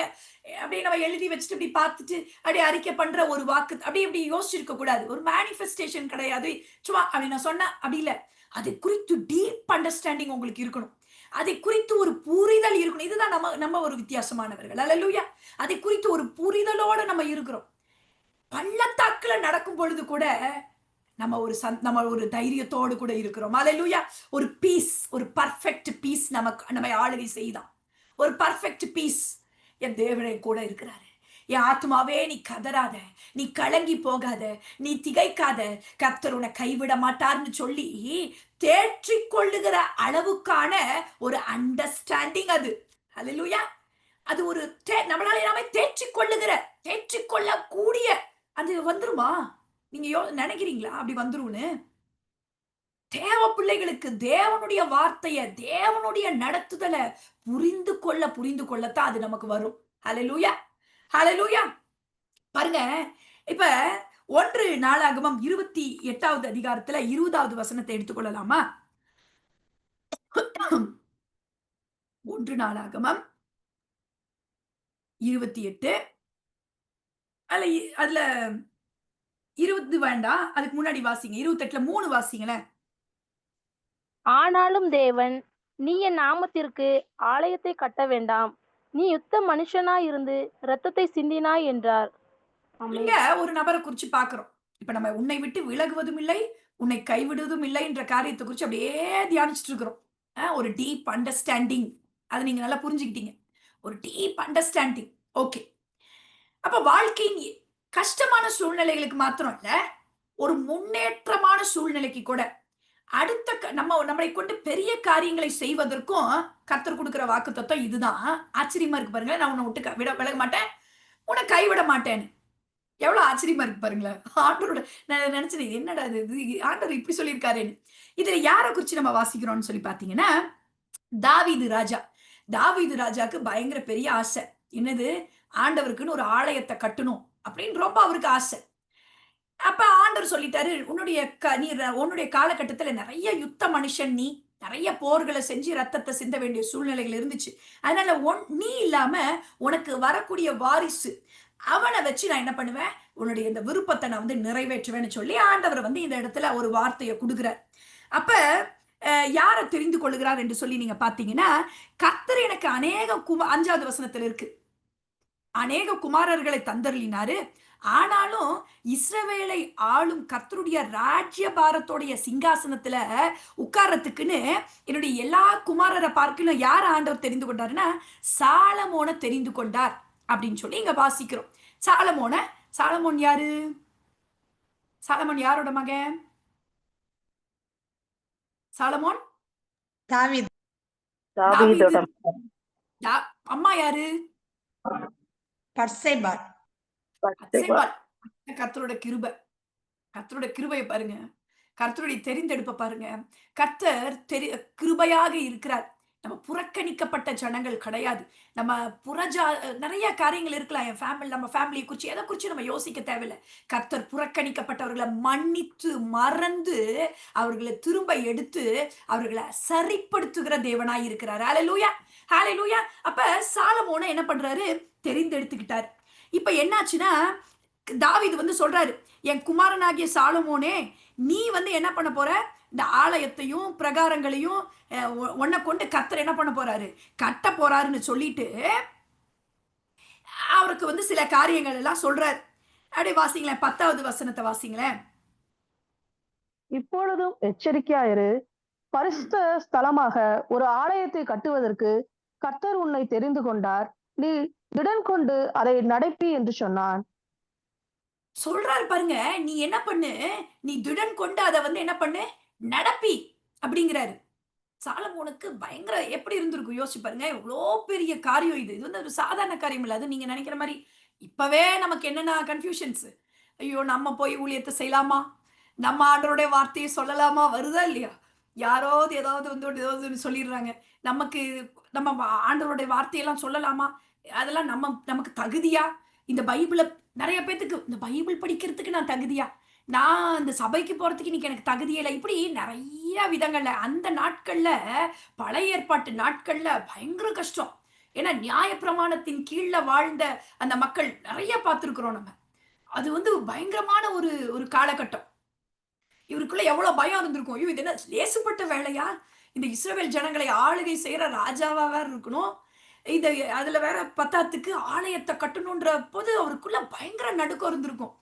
அப்படியே நம்ம எழுதி வச்சுட்டு இப்படி பார்த்துட்டு அப்படியே அறிக்கை பண்ற ஒரு வாக்கு, அப்படியே இப்படி யோசிச்சிருக்க கூடாது. ஒரு மேனிஃபெஸ்டேஷன் கிடையாது, சும்மா அப்படி நான் சொன்ன அப்படி இல்லை. அது குறித்து டீப் அண்டர்ஸ்டாண்டிங் உங்களுக்கு இருக்கணும், அதை குறித்து ஒரு புரிதல் இருக்கணும். இதுதான் நம்ம ஒரு வித்தியாசமானவர்கள். அல்லேலூயா. அதை குறித்து ஒரு புரிதலோட நம்ம இருக்கிறோம். பள்ளத்தாக்குல நடக்கும் பொழுது கூட நம்ம ஒரு தைரியத்தோடு கூட இருக்கிறோம். அல்லேலூயா. ஒரு பீஸ், ஒரு பர்ஃபெக்ட் பீஸ் நம்மை ஆளுகை செய்தான். ஒரு பர்ஃபெக்ட் பீஸ். என் தேவனை கூட இருக்கிறாரு. என் ஆத்மாவே நீ கதறாத, நீ கலங்கி போகாத, நீ திகைக்காத, கர்த்தர் உன்னை கைவிட மாட்டார்னு சொல்லி தேற்றிக் கொள்ளுகிற அளவுக்கான ஒரு அண்டர்ஸ்டாண்டிங் அது. அல்லேலூயா. அது ஒரு நம்மளால நாமே தேற்றிக்கொள்ளக்கூடிய அது வந்துருமா? நீங்க நினைக்கிறீங்களா அப்படி வந்துரும்னு? தேவ பிள்ளைகளுக்கு தேவனுடைய வார்த்தைய, தேவனுடைய நடத்துதலை புரிந்து கொள்ளத்தான் அது நமக்கு வரும். ஹல்லேலூயா, ஹல்லேலூயா. பாருங்க, இப்ப 1 நாளாகமம் 28வது அதிகாரத்துல 20வது வசனத்தை எடுத்துக்கொள்ளலாமா? 1 நாளாகமம் 28 அதுல 20 வேண்டாம், அதுக்கு முன்னாடி வாசிங்க. 28ல 3 வாசிங்களேன். ஆனாலும் தேவன், நீ என் நாமத்திற்கு ஆலயத்தை கட்ட வேண்டாம், நீ யுத்த மனுஷனாய் இருந்து இரத்தத்தை சிந்தினாய் என்றார். இங்க ஒரு நபரை குறிச்சு பாக்குறோம். இப்ப நம்ம உன்னை விட்டு விலகுவதும் இல்லை, உன்னை கைவிடுவதும் இல்லை என்ற காரியத்தை குறிச்சு அப்படியே தியானிச்சுட்டு இருக்கிறோம். ஒரு டீப் அண்டர்ஸ்டாண்டிங், அதை நீங்க நல்லா புரிஞ்சுக்கிட்டீங்க. ஒரு டீப் அண்டர்ஸ்டாண்டிங். ஓகே. அப்ப வாழ்க்கையின் கஷ்டமான சூழ்நிலைகளுக்கு மாத்திரம் இல்ல, ஒரு முன்னேற்றமான சூழ்நிலைக்கு கூட அடுத்த நம்மளை கொண்டு பெரிய காரியங்களை செய்வதற்கும் கர்த்தர் கொடுக்கிற வாக்குத்தத்தம் இதுதான். ஆச்சரியமா இருக்கு பாருங்க. நான் உன்னை விட்டு விலக மாட்டேன், உன்னை கைவிட மாட்டேன்னு. எவ்வளவு ஆச்சரியமா இருக்கு பாருங்களேன். ஆண்டவரோட நான் நினைச்சேன், என்னடா இது, ஆண்டவர் இப்படி சொல்லியிருக்காருன்னு. இதுல யாரை குறிச்சு நம்ம வாசிக்கிறோம்னு சொல்லி பாத்தீங்கன்னா, தாவீது ராஜா. தாவீது ராஜாக்கு பயங்கர பெரிய ஆசை. என்னது? ஆண்டவருக்குன்னு ஒரு ஆலயத்தை கட்டணும் அப்படின்னு ரொம்ப அவருக்கு ஆசை. அப்ப ஆண்டவர் சொல்லிட்டாரு, உன்னுடைய காலகட்டத்துல நிறைய யுத்த மனுஷன், நீ நிறைய போர்களை செஞ்சு ரத்தத்தை சிந்த வேண்டிய சூழ்நிலைகள் இருந்துச்சு. அதனால நீ இல்லாம உனக்கு வரக்கூடிய வாரிசு, அவனை வச்சு நான் என்ன பண்ணுவேன், உன்னுடைய இந்த விருப்பத்தை நான் நிறைவேற்றுவேன்னு சொல்லி ஆண்டவர் இந்த இடத்துல ஒரு வார்த்தையை கொடுக்கிறார். அப்ப யாரை தெரிந்து கொள்ளுகிறார் என்று சொல்லி நீங்க பாத்தீங்கன்னா, கர்த்தர் எனக்கு அநேக 5வது வசனத்துல இருக்கு, அநேக குமாரர்களை தந்தருளினாரு, ஆனாலும் இஸ்ரவேலை ஆளும் கர்த்தருடைய ராஜ்யபாரத்தோடைய சிங்காசனத்துல உட்கார்றதுக்குன்னு என்னுடைய எல்லா குமாரரை பார்க்கணும் யார ஆண்டவர் தெரிந்து கொண்டாருன்னா, சாலமோனை தெரிந்து கொண்டார் அப்படின்னு சொல்லி இங்க வாசிக்கிறோம். சாலமோன் யாரு? சாலமோன் யாரோட மகன்? சாலமோன் தாவீது. அம்மா யாரு? பர்சேபாள். கர்த்தரோட கிருபையை பாருங்க, கர்த்தருடைய தெரிந்தெடுப்பை பாருங்க. கர்த்தர் கிருபையாக இருக்கிறார். நம்ம புறக்கணிக்கப்பட்ட ஜனங்கள் கிடையாது. நம்ம நிறைய காரியங்கள் இருக்கலாம். நம்ம ஃபேமிலியை குறிச்சு எதை குறிச்சு நம்ம யோசிக்க தேவையில்லை. கர்த்தர் புறக்கணிக்கப்பட்டவர்களை மன்னித்து மறந்து அவர்களை திரும்ப எடுத்து அவர்களை சரிப்படுத்துகிற தேவனாய் இருக்கிறார். ஹல்லேலூயா, ஹல்லேலூயா. அப்ப சாலமோனை என்ன பண்றாரு? தெரிந்தெடுத்துக்கிட்டார். இப்ப என்னாச்சுன்னா, தாவீது சொல்றாரு, என் குமாரனாகிய சாலமோனே, நீ என்ன பண்ண போற? இந்த ஆலயத்தையும் பிரகாரங்களையும் உன்னை கொண்டு கர்த்தர் என்ன பண்ண போறாரு? கட்ட போறாருன்னு சொல்லிட்டு அவருக்கு சில காரியங்கள் எல்லாம் சொல்றாரு. அப்படியே வாசிங்களேன், 10வது வசனத்தை வாசிங்களேன். இப்பொழுதும் எச்சரிக்கையாயிரு, பரிசுத்த ஸ்தலமாக ஒரு ஆலயத்தை கட்டுவதற்கு கர்த்தர் உன்னை தெரிந்து கொண்டார், நீ திடன் கொண்டு அதை நடப்பி என்று சொன்னான். சொல்றாரு பாருங்க, நீ என்ன பண்ணு, நீ திடன் கொண்டு அத என்ன பண்ணு, நடப்பி அப்படிங்கிறாரு. சாலமோனுக்கு பயங்கர எப்படி இருந்திருக்கும் யோசிச்சு பாருங்க. எவ்ளோ பெரிய காரியம் இது. இது ஒரு சாதாரண காரியம் இல்ல. அதுவும் நீங்க நெனைக்கிற மாரி, இப்பவே நமக்கு என்னென்ன கன்ஃப்யூஷன்ஸ். ஐயோ! நம்ம போய் ஊழியத்த செய்யலாமா? நம்ம ஆண்டவருடைய வார்த்தைய சொல்லலாமா? வருதா இல்லையா? யாராவது ஏதாவது ஏதாவது ஒண்ணு சொல்லிடுறாங்க. நமக்கு நம்ம ஆண்டவருடைய வார்த்தையெல்லாம் சொல்லலாமா? அதெல்லாம் நமக்கு தகுதியா? இந்த பைபிள நெறைய பேத்துக்கு இந்த பைபிள் படிக்கிறதுக்கு நான் தகுதியா? நான் இந்த சபைக்கு போறதுக்கு இன்னைக்கு எனக்கு தகுதியே இல்ல. இப்படி நெறைய விதங்கள்ல அந்த நாட்கள்ல பழைய ஏற்பாட்டு நாட்கள்ல பயங்கர கஷ்டம். ஏன்னா நியாயப்பிரமாணத்தின் கீழ வாழ்ந்த அந்த மக்கள் நெறைய பார்த்திருக்கிறோம் நம்ம. அது பயங்கரமான ஒரு ஒரு காலகட்டம். இவருக்குள்ள எவ்வளவு பயம் இருந்திருக்கும். ஐயோ! இது என்ன லேசுப்பட்ட வேலையா? இந்த இஸ்ரவேல் ஜனங்களை ஆளுகை செய்ற ராஜாவா வேற இருக்கணும். இந்த அதுல வேற பத்தாததுக்கு ஆலயத்த கட்டணுன்ற போது அவருக்குள்ள பயங்கர நடுக்கம் இருந்திருக்கும்.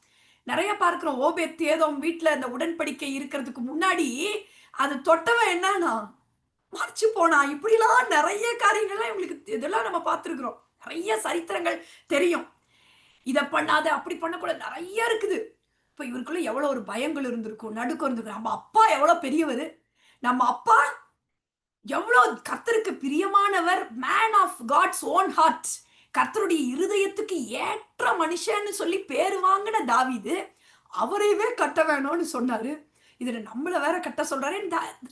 நெறைய பார்க்கிறோம். ஓபேத் ஏதோம் வீட்ல அந்த உடன்படிக்கை இருக்கிறதுக்கு முன்னாடி, அது தொட்டவன் என்னானா, மரிச்சு போனான். இப்படிலாம் நெறைய காரியங்கள்லாம் இவங்களுக்கு இதெல்லாம் நம்ம பார்த்திருக்கிறோம். நெறைய சரித்திரங்கள் தெரியும். இத பண்ணாத, அப்படி பண்ணக்கூடாது நெறைய இருக்குது. இப்ப இவருக்குள்ள எவ்வளவு ஒரு பயங்கள் இருந்திருக்கும். நடுக்கம் இருந்திருக்கும். நம்ம அப்பா எவ்வளவு பெரியவரு. நம்ம அப்பா எவ்வளோ கர்த்தருக்கு பிரியமானவர். Man of God's own heart. கர்த்தருடைய இருதயத்துக்கு ஏற்ற மனுஷன்னு சொல்லி பேரு வாங்கின தாவீது அவரையவே கட்ட வேணும்னு சொன்னாரு. இதுல நம்மள வேற கட்ட சொல்றாரு.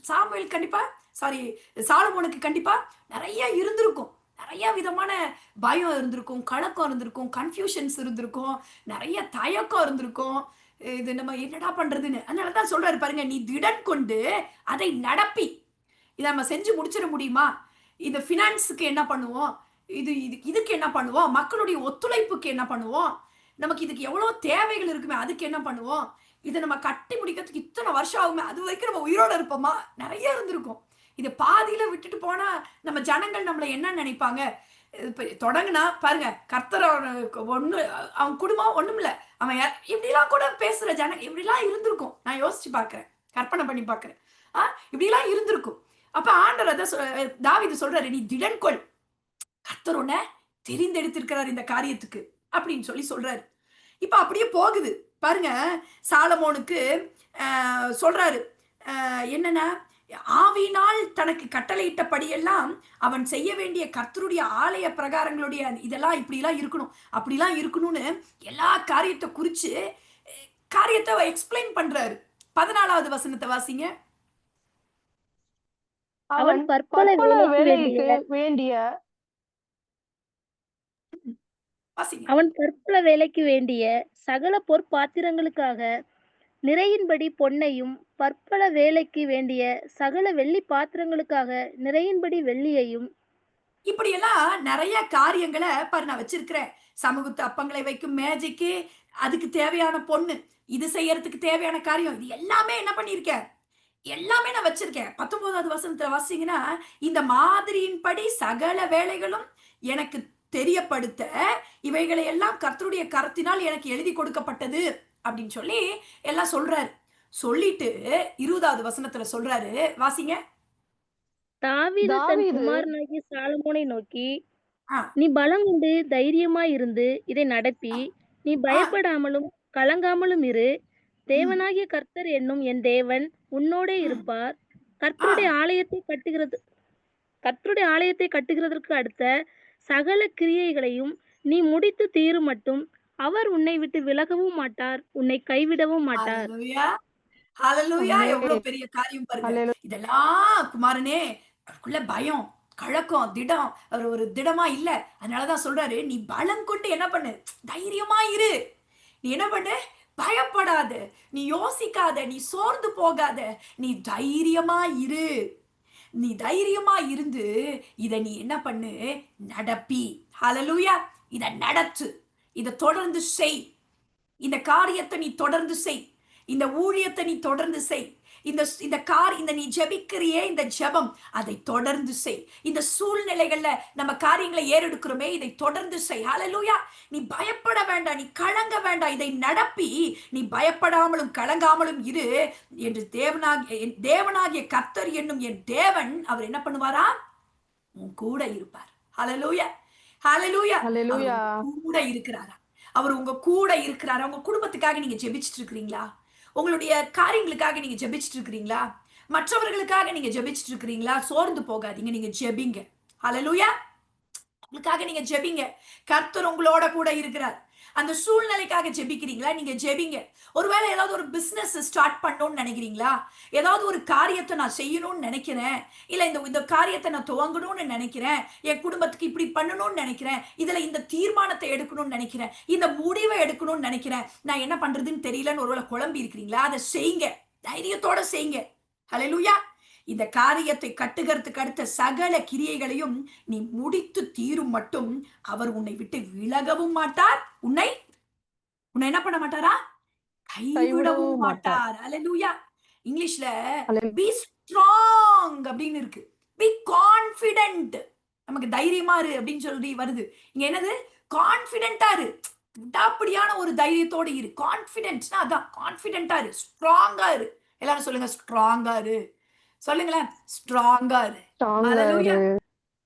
சாமுவேல் கண்டிப்பா சாரி சாலமோனுக்கு கண்டிப்பா நிறைய இருந்திருக்கும். நிறைய விதமான பயம் இருந்திருக்கும், கலக்கம் இருந்திருக்கும், கன்ஃபியூஷன்ஸ் இருந்திருக்கும், நிறைய தயக்கம் இருந்திருக்கும். இது நம்ம என்னடா பண்றதுன்னு. அதனாலதான் சொல்றாரு பாருங்க, நீ திடன் கொண்டு அதை நடப்பி. இதை நம்ம செஞ்சு முடிச்சிட முடியுமா? இந்த ஃபினான்ஸுக்கு என்ன பண்ணுவோம்? இதுக்கு என்ன பண்ணுவோம்? மக்களுடைய ஒத்துழைப்புக்கு என்ன பண்ணுவோம்? நமக்கு இதுக்கு எவ்வளோ தேவைகள் இருக்குமே, அதுக்கு என்ன பண்ணுவோம்? இதை நம்ம கட்டி முடிக்கிறதுக்கு இத்தனை வருஷம் ஆகுமே, அது வரைக்கும் நம்ம உயிரோட இருப்போமா? நிறைய இருந்திருக்கும். இதை பாதியில விட்டுட்டு போனா நம்ம ஜனங்கள் நம்மளை என்ன நினைப்பாங்க? இப்போ தொடங்குனா பாருங்க, கர்த்தர் ஒண்ணு அவன் குடும்பம் ஒண்ணும் இல்ல. அவன் இப்படிலாம் கூட பேசுற இப்படிலாம் இருந்திருக்கும். நான் யோசிச்சு பார்க்கிறேன், கற்பனை பண்ணி பார்க்கிறேன். இப்படிலாம் இருந்திருக்கும். அப்ப ஆண்டவர் தாவீது சொல்றாரு, நீ திடன் கொள், கர்த்தர் உன்னை தெரிந்தெடுத்திருக்கிறார் இந்த காரியத்துக்கு அப்படின்னு சொல்லி சொல்றாரு. இப்ப அப்படியே போகுது பாருங்க. சாலமோனுக்கு சொல்றாரு என்னன்னா, ஆவியினால் தனக்கு கட்டளையிட்டபடியெல்லாம் அவன் செய்ய வேண்டிய கர்த்தருடைய ஆலய பிரகாரங்களுடைய இதெல்லாம் இப்படிலாம் இருக்கணும், அப்படிலாம் இருக்கணும்னு எல்லா காரியத்தை குறிச்சு காரியத்தை எக்ஸ்பிளைன் பண்றாரு. 14வது வசனத்தை வாசிங்க. அவன் பற்பல வேலைக்கு வேண்டிய அவன் பற்பல வேலைக்கு வேண்டிய சகல பொற்பாத்திரங்களுக்காக நிறையின்படி பொன்னையும், பற்பல வேலைக்கு வேண்டிய சகல வெள்ளி பாத்திரங்களுக்காக நிறையின்படி வெள்ளியையும், இப்படியெல்லாம் நிறைய காரியங்களை பாரு நான் வச்சிருக்கிறேன். சமூகத்து அப்பங்களை வைக்கும் மேஜைக்கு அதுக்கு தேவையான பொண்ணு, இது செய்யறதுக்கு தேவையான காரியம், இது எல்லாமே என்ன பண்ணியிருக்கேன், எல்லாமே நான் வச்சிருக்கேன். 19வது வசனத்துல வாசிங்கன்னா, இந்த மாதிரியின்படி சகல வேலைகளும் எனக்கு தெரியப்படுத்த இவைகளை எல்லாம் கர்த்தருடைய கரத்தினால் எனக்கு எழுதி கொடுக்கப்பட்டது அப்படின்னு சொல்லி எல்லாம் சொல்றாரு. சொல்லிட்டு 20வது வசனத்துல சொல்றாரு, வாசிங்க. தாவீது தன் குமாரனாகிய சாலமோனை நோக்கி, நீ பலங்கொண்டு தைரியமாய் இருந்து இதை நடப்பி, நீ பயப்படாமலும் கலங்காமலும் இரு. தேவனாகிய கர்த்தர் என்னும் என் தேவன் உன்னோடே இருப்பார். கர்த்தருடைய ஆலயத்தை கட்டுகிறதற்கு அடுத்த சகல கிரியைகளையும் நீ முடித்து தீரும் மட்டும் அவர் உன்னை விட்டு விலகவும் மாட்டார், உன்னை கைவிடவும் மாட்டார். ஹல்லேலூயா. எவ்வளவு பெரிய காரியம் பாருங்க. இதெல்லாம் குமாரனே, அவருக்குள்ள பயம், கலக்கம், திடம், அவர் ஒரு திடமா இல்ல. அதனாலதான் சொல்றாரு, நீ பலம் கொண்டு என்ன பண்ணு, தைரியமா இரு. நீ என்ன பண்ணு, பயப்படாத, நீ யோசிக்காத, நீ சோர்ந்து போகாத, நீ தைரியமா இரு. நீ தைரியமா இருந்து இத நீ என்ன பண்ணு, நடப்பி. ஹல்லேலூயா. இத நடத்து, இத தொடர்ந்து செய், இந்த காரியத்தை நீ தொடர்ந்து செய், இந்த ஊழியத்தை நீ தொடர்ந்து செய், இந்த நீ ஜெபிக்கிறியே இந்த ஜெபம், அதை தொடர்ந்து செய். இந்த சூழ்நிலைகள்ல நம்ம காரியங்களை ஏறெடுக்கிறோமே, இதை தொடர்ந்து செய். ஹல்லேலூயா. நீ பயப்பட வேண்டாம், நீ கலங்க வேண்டாம், இதை நடப்பி நீ பயப்படாமலும் கலங்காமலும் இரு என்று தேவனாகிய கர்த்தர் என்னும் என் தேவன் அவர் என்ன பண்ணுவாரா, உன் கூட இருப்பார். ஹல்லேலூயா. ஹல்லேலூயா. கூட இருக்கிறாரா. அவர் உங்க கூட இருக்கிறாரு. உங்க குடும்பத்துக்காக நீங்க ஜெபிச்சுட்டு இருக்கிறீங்களா? உங்களுடைய காரியங்களுக்காக நீங்க ஜெபிச்சுட்டு இருக்கிறீங்களா? மற்றவர்களுக்காக நீங்க ஜெபிச்சுட்டு இருக்கிறீங்களா? சோர்ந்து போகாதீங்க, நீங்க ஜெபிங்க. ஹalleluya. உங்களுக்காக நீங்க ஜெபிங்க. கர்த்தர் உங்களோட கூட இருக்கிறார். அந்த சூழ்நிலைக்காக ஜெபிக்கிறீங்களா? நீங்க ஜெபிங்க. ஒருவேளை ஏதாவது ஒரு பிசினஸ் ஸ்டார்ட் பண்ணணும்னு நினைக்கிறீங்களா? ஏதாவது ஒரு காரியத்தை நான் செய்யணும்னு நினைக்கிறேன், இல்ல இந்த காரியத்தை நான் துவங்கணும்னு நினைக்கிறேன், என் குடும்பத்துக்கு இப்படி பண்ணணும்னு நினைக்கிறேன், இதுல இந்த தீர்மானத்தை எடுக்கணும்னு நினைக்கிறேன், இந்த முடிவை எடுக்கணும்னு நினைக்கிறேன், நான் என்ன பண்றதுன்னு தெரியலன்னு ஒருவேளை குழம்பி இருக்கிறீங்களா? அதை செய்யுங்க, தைரியத்தோட செய்யுங்க. ஹல்லேலூயா. இந்த காரியத்தை கட்டுகிறதுக்கு அடுத்த சகல கிரியைகளையும் நீ முடித்து தீரும் மட்டும் அவர் உன்னை விட்டு விலகவும் மாட்டார், உன்னை என்ன பண்ண மாட்டாரா? கைவிடவும் மாட்டார். ஹல்லேலூயா. இங்கிலீஷ்ல பி ஸ்ட்ராங் அப்படின்னு இருக்கு, பி கான்ஃபிடென்ட். நமக்கு தைரியமா இரு அப்படின்னு சொல்லி வருது. இங்க என்னது? கான்ஃபிடென்ட்டா இரு. விடாப்படியான ஒரு தைரியத்தோட இரு. கான்ஃபிடென்ட்னா அதான், கான்ஃபிடென்ட்டா இரு, ஸ்ட்ராங்கா இரு. எல்லாரும் சொல்லுங்க, ஸ்ட்ராங்கா இரு. சொல்லுங்களேன், ஸ்ட்ராங்கா இரு. ஹல்லேலூயா.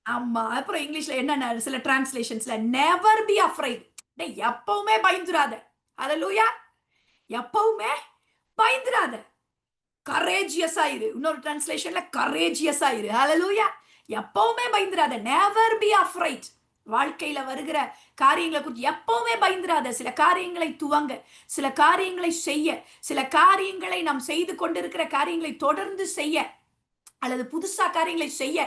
ஆமா. அப்புறம் இங்கிலீஷ்ல என்ன சில டிரான்ஸ்லேஷன்ஸ்ல நெவர் பி அஃப்ரைட். எப்பவுமே பயந்துராத. ஹல்லேலூயா. எப்பவுமே பயந்துராத. கரேஜியஸா இரு. இன்னொரு டிரான்ஸ்லேஷன்ல கரேஜியஸா இரு. ஹல்லேலூயா. எப்பவுமே பயந்துராத. Never be afraid. வாழ்க்கையில வருகிற காரியங்களை குறித்து எப்பவுமே பயந்துராத. சில காரியங்களை துவங்க, சில காரியங்களை செய்ய, சில காரியங்களை நாம் செய்து கொண்டிருக்கிற காரியங்களை தொடர்ந்து செய்ய, அல்லது புதுசா காரியங்களை செய்ய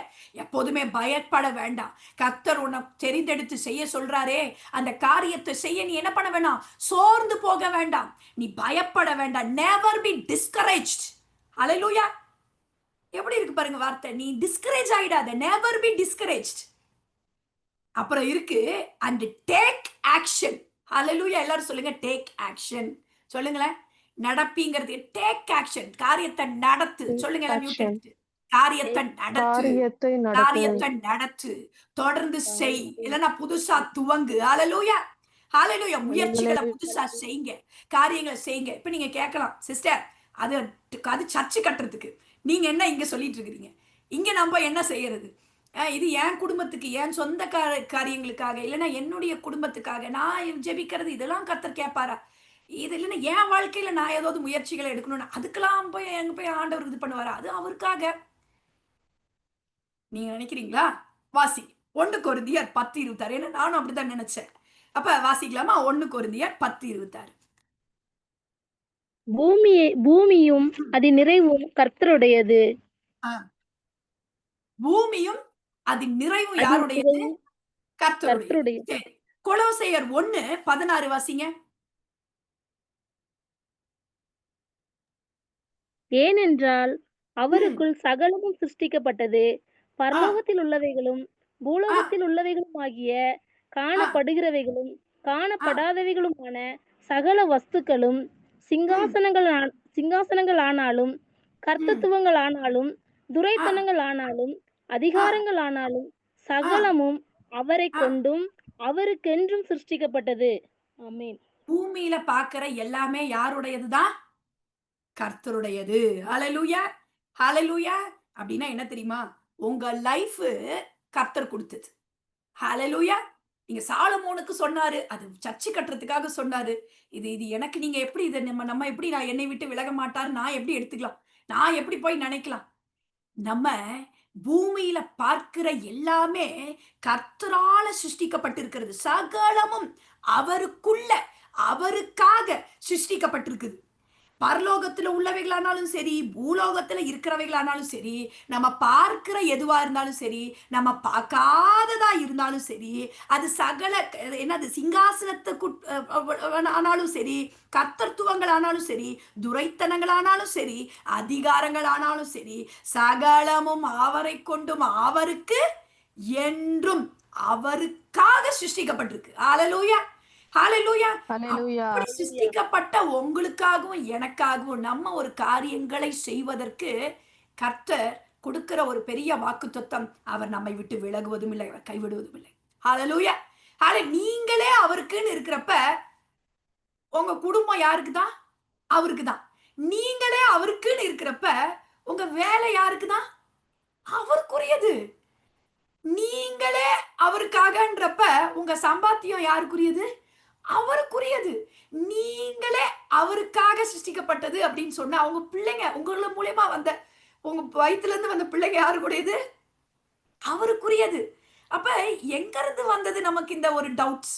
எப்போதுமே பயப்பட வேண்டாம். கர்த்தர் உன்னை தெரிந்தெடுத்து செய்ய சொல்றாரே, அந்த காரியத்தை செய்ய நீ என்ன பண்ண வேண்டாம்? சோர்ந்து போக வேண்டாம், நீ பயப்பட வேண்டாம். Never be discouraged. ஹல்லேலூயா. எப்படி இருக்கு பாருங்க வார்த்தை. நீ டிஸ்கரேஜ் ஆயிடாத. Never be discouraged. அப்புறம் இருக்கு, அண்ட் டேக் ஆக்ஷன். ஹல்லேலூயா. எல்லாரும் சொல்லுங்க, டேக் ஆக்ஷன். சொல்லுங்களேன், நடப்பிங்கிறது டேக் ஆக்ஷன். காரியத்தை நடத்து. சொல்லுங்க எல்லாம் மியூட். காரியத்தை நடத்து, தொடர்ந்து செய், இல்லைன்னா புதுசா துவங்கு. ஹல்லேலூயா. ஹல்லேலூயா. முயற்சிகளை புதுசா செய்யுங்க, காரியங்களை செய்யுங்க. இப்ப நீங்க கேட்கலாம், சிஸ்டர் அது சர்ச்சு கட்டுறதுக்கு நீங்க என்ன இங்க சொல்லிட்டு இருக்கிறீங்க? இங்க நம்ம என்ன செய்யறது? இது என் குடும்பத்துக்கு, என் சொந்த காரியங்களுக்காக, இல்லைன்னா என்னுடைய குடும்பத்துக்காக நான் ஜெபிக்கிறது, இதெல்லாம் கர்த்தர் கேட்பாரா? இது இல்லைன்னா என் வாழ்க்கையில நான் ஏதாவது முயற்சிகளை எடுக்கணும்னு அதுக்கெல்லாம் போய் எங்க போய் ஆண்டவர் இது பண்ணுவாரா? அது அவருக்காக. நீங்க நினைக்கிறீங்களா? வாசி 1 கொரிந்தியர் 10:26. ஏன்னா நானும் அப்படித்தான் நினைச்சேன். அப்ப வாசிக்கலாமா? 1 கொரிந்தியர் 10:26. பூமியும் அதன் நிறைவும் கர்த்தருடையது. பூமியும் அதன் நிறைவும் யாருடையது? கர்த்தருடையது. சரி, கொலோசையர் 1:16 வாசிங்க. ஏனென்றால் அவருக்குள் சகலமும் சிருஷ்டிக்கப்பட்டது, பரலோகத்தில் உள்ளவைகளும் பூலோகத்தில் உள்ளவைகளும் ஆகிய காணப்படுகிறவைகளும் காணப்படாதவைகளுமான சகல வஸ்துக்களும், சிங்காசனங்கள் ஆனாலும், கர்த்தத்துவங்கள் ஆனாலும், துரைத்தனங்கள் ஆனாலும், அதிகாரங்கள் ஆனாலும், சகலமும் அவரை கொண்டும் அவருக்கென்றும் சிருஷ்டிக்கப்பட்டது. ஆமென். பூமியில பார்க்கிற எல்லாமே யாருடையதுதான்? கர்த்தருடையது. ஹல்லேலூயா. ஹல்லேலூயா. அப்படின்னா என்ன தெரியுமா? உங்க லைஃப் கர்த்தர் கொடுத்தது. ஹல்லேலூயா. நீங்க சாலமோனுக்கு சொன்னாரு, அது சர்ச்சு கட்டுறதுக்காக சொன்னாரு. இது எனக்கு நீங்க எப்படி இதை நம்ம எப்படி நான் என்னை விட்டு விலக மாட்டார், நான் எப்படி எடுத்துக்கலாம், நான் எப்படி போய் நினைக்கலாம்? நம்ம பூமியில பார்க்கிற எல்லாமே கர்த்தரால சிருஷ்டிக்கப்பட்டிருக்கிறது. சகலமும் அவருக்குள்ள, அவருக்காக சிருஷ்டிக்கப்பட்டிருக்குது. பரலோகத்துல உள்ளவைகளானாலும் சரி, பூலோகத்துல இருக்கிறவைகளானாலும் சரி, நம்ம பார்க்கிற எதுவா இருந்தாலும் சரி, நம்ம பார்க்காததா இருந்தாலும் சரி, அது சகல என்னது சிங்காசனத்துக்கு ஆனாலும் சரி, கர்த்தத்துவங்கள் ஆனாலும் சரி, துரைத்தனங்கள் ஆனாலும் சரி, அதிகாரங்கள் ஆனாலும் சரி, சகலமும் அவரை கொண்டும் அவருக்கு என்றும் அவருக்காக சிருஷ்டிக்கப்பட்டிருக்கு. ஹல்லேலூயா. ஹல்லேலூயா. அப்படி சிருஷ்டிக்கப்பட்ட உங்களுக்காகவும் எனக்காகவும் நம்ம ஒரு காரியங்களை செய்வதற்கு கர்த்தர் கொடுக்கிற ஒரு பெரிய வாக்குத்தத்தம், அவர் நம்மை விட்டு விலகுவதும் இல்லை, அவர் கைவிடுவதும் இல்லை. ஹல்லேலூயா. நீங்களே அவருக்குன்னு இருக்கிறப்ப உங்க குடும்பம் யாருக்கு தான்? அவருக்கு தான். நீங்களே அவருக்குன்னு இருக்கிறப்ப உங்க வேலை யாருக்கு தான்? அவருக்குரியது. நீங்களே அவருக்காகன்றப்ப உங்க சம்பாத்தியம் யாருக்குரியது? அவருக்குரியது. நீங்களே அவருக்காக சிருஷ்டிக்கப்பட்டது அப்படின்னு சொன்னா, அவங்க பிள்ளைங்க உங்கள மூலியமா வந்த உங்க வயித்துல இருந்து வந்த பிள்ளைங்க யாருக்குரியது? அவருக்குரியது. அப்ப எங்க இருந்து வந்தது நமக்கு இந்த ஒரு டவுட்ஸ்?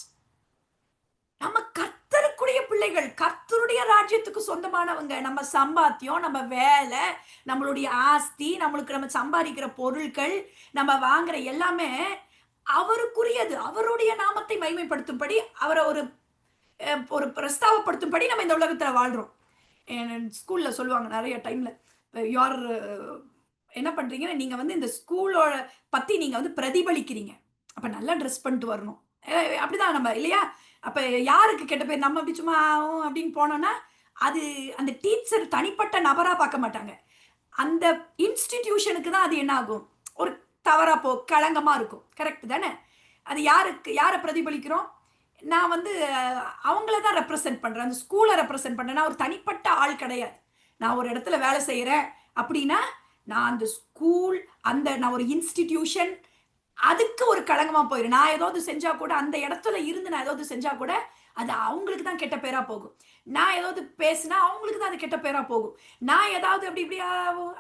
நம்ம கர்த்தருக்குரிய பிள்ளைகள், கர்த்தருடைய ராஜ்யத்துக்கு சொந்தமானவங்க. நம்ம சம்பாத்தியம், நம்ம வேலை, நம்மளுடைய ஆஸ்தி, நம்ம சம்பாதிக்கிற பொருட்கள், நம்ம வாங்குற எல்லாமே அவருக்குரியது. அவருடைய நாமத்தை மகிமைப்படுத்தும்படி, அவர ஒரு பிரஸ்தாவப்படுத்தும்படி நம்ம இந்த உலகத்துல வாழ்றோம். ஸ்கூல்ல சொல்லுவாங்க நெறைய டைம்ல. யூஆர் என்ன பண்றீங்கன்னா, நீங்க வந்து இந்த ஸ்கூலோட பத்தி நீங்க வந்து பிரதிபலிக்கிறீங்க. அப்ப நல்லா ட்ரெஸ் பண்ணிட்டு வரணும். அப்படிதான் நம்ம இல்லையா? அப்ப யாருக்கு கெட்ட பேர்? நம்ம அப்படி சும்மா அப்படின்னு போனோம்னா, அது அந்த டீச்சர் தனிப்பட்ட நபரா பார்க்க மாட்டாங்க. அந்த இன்ஸ்டிடியூஷனுக்கு தான் அது என்ன ஆகும்? ஒரு தவறா களங்கமா இருக்கும். கரெக்ட் தானே? அது யார பிரதிபலிக்கிறோம்? நான் வந்து அவங்கள தான் ரெப்ரசன்ட் பண்றேன். அந்த ஸ்கூல ரெப்ரசன்ட் பண்றேன். நான் ஒரு தனிப்பட்ட ஆள் கிடையாது. நான் ஒரு இடத்துல வேலை செய்றேன் அப்படின்னா, நான் அந்த ஸ்கூல், நான் ஒரு இன்ஸ்டிடியூஷன் அதுக்கு ஒரு களங்கமா போயிரும். நான் ஏதாவது செஞ்சா கூட, அந்த இடத்துல இருந்து நான் ஏதாவது செஞ்சா கூட, அது அவங்களுக்கு தான் கெட்ட பேரா போகும். நான் ஏதாவது பேசினா அவங்களுக்கு தான் அது கெட்ட பேரா போகும். நான் ஏதாவது அப்படி இப்படி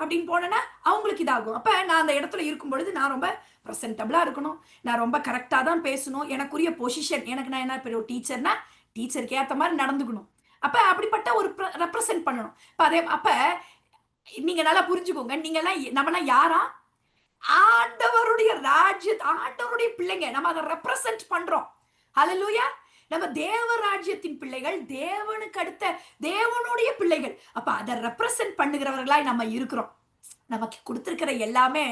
அப்படின்னு போனேன்னா அவங்களுக்கு இதாகும். அப்ப நான் அந்த இடத்துல இருக்கும் பொழுது நான் ரொம்ப பிரசன்டபிளா இருக்கணும். நான் ரொம்ப கரெக்டா தான் பேசணும். எனக்குரிய பொசிஷன், நான் என்ன பெரிய டீச்சர்னா டீச்சருக்கு ஏத்த மாதிரி நடந்துக்கணும். அப்ப அப்படிப்பட்ட ஒரு ரெப்ரசன்ட் பண்ணணும். அப்ப நீங்க நல்லா புரிஞ்சுக்கோங்க. நம்மலாம் யாரா? ஆண்டவருடைய ஆண்டவருடைய பிள்ளைங்க. நம்ம அதை ரெப்ரசன்ட் பண்றோம். ஹல்லேலூயா. நம்ம தேவ ராஜ்யத்தின் பிள்ளைகள், தேவனுக்கு அடுத்த தேவனுடைய பிள்ளைகள். அப்ப அதை ரெப்ரசன்ட் பண்ணுகிறவர்களாய் நம்ம இருக்கிறோம். நமக்கு கொடுத்திருக்கிற எல்லாமே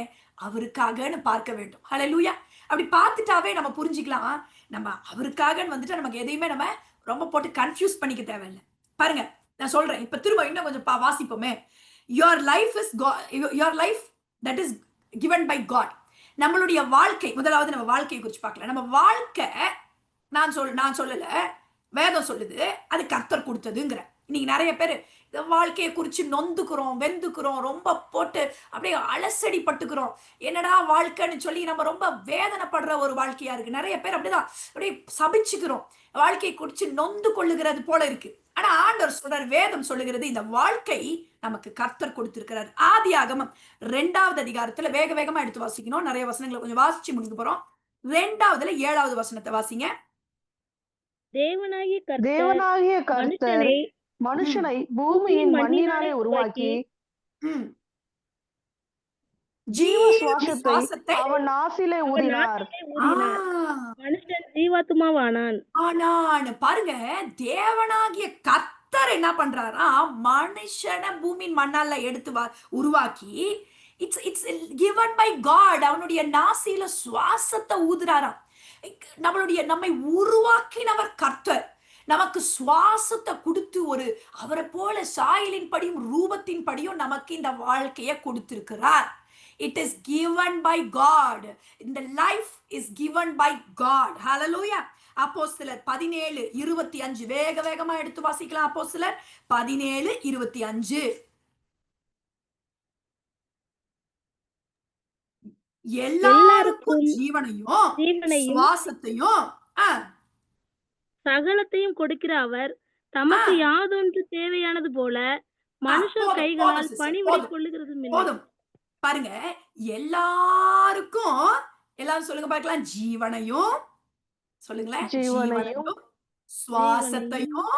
அவருக்காகன்னு பார்க்க வேண்டும். ஹல்லேலூயா. அப்படி பார்த்துட்டாவே நம்ம புரிஞ்சுக்கலாம். நம்ம அவருக்காகன்னு வந்துட்டு நமக்கு எதையுமே நம்ம ரொம்ப போட்டு கன்ஃபியூஸ் பண்ணிக்க தேவையில்லை. பாருங்க, நான் சொல்றேன். இப்ப திரும்ப இன்னும் கொஞ்சம் வாசிப்போமே. your life is God, your life that is given by God. நம்மளுடைய வாழ்க்கை, முதலாவது நம்ம வாழ்க்கையை குறித்து பார்க்கலாம். நம்ம வாழ்க்கை நான் சொல்லல, வேதம் சொல்லுது, அது கர்த்தர் கொடுத்ததுங்கிற. இன்னைக்கு நிறைய பேர் இந்த வாழ்க்கையை குறித்து நொந்துக்கிறோம், வெந்துக்கிறோம், ரொம்ப போட்டு அப்படியே அலசடி பட்டுக்கிறோம். என்னடா வாழ்க்கைன்னு சொல்லி நம்ம ரொம்ப வேதனைப்படுற ஒரு வாழ்க்கையா இருக்கு. நிறைய பேர் அப்படிதான் அப்படியே சபிச்சுக்கிறோம். வாழ்க்கையை குறித்து நொந்து கொள்ளுகிறது போல இருக்கு. ஆனா ஆண்டவர் சொல்றார், வேதம் சொல்லுகிறது, இந்த வாழ்க்கை நமக்கு கர்த்தர் கொடுத்திருக்கிறார். ஆதியாகமம் 2வது அதிகாரத்துல வேகமா எடுத்து வாசிக்கணும். நிறைய வசனங்களை கொஞ்சம் வாசிச்சு முடிக்க போறோம். 2வதுல 7வது வசனத்தை வாசிங்க. தேவனாகிய கர்த்தர் மனுஷனை பூமியின் மண்ணினாலே உருவாக்கி ஜீவ சுவாசத்தை அவன் நாசிலே ஊதினார். மனுஷன் ஜீவாத்மாவானான். பாருங்க, தேவனாகிய கர்த்தர் என்ன பண்றாரா? மனுஷனை பூமியின் மண்ணால எடுத்து உருவாக்கி, இட்ஸ் given by God. அவனுடைய நாசில சுவாசத்தை ஊதுறாராம். நம்மை உருவாக்கினவர் கர்த்தர். நமக்கு சுவாசத்தை கொடுத்து அவரை போல சாயலின் படியும் ரூபத்தின் படியும் நமக்கு இந்த வாழ்க்கையை கொடுத்திருக்கிறார். It is given by God. The life is given by God. Hallelujah. அப்போஸ்தலர் 17:25 வேகமா எடுத்து வாசிக்கலாம். அப்போஸ்தலர் 17:25. எல்லாருக்கும் ஜீவனையும் சுவாசத்தையும் சகலத்தையும் கொடுக்கிற அவர் தமக்கு யாதொன்று தேவையானது போல மனுஷர் கைகளால் பணிவிடை கொள்ளுகிறது. போதும். பாருங்க, எல்லாருக்கும், எல்லாரும் சொல்லுங்க பார்க்கலாம், ஜீவனையும் சொல்லுங்களேன், ஜீவனையும் சுவாசத்தையும்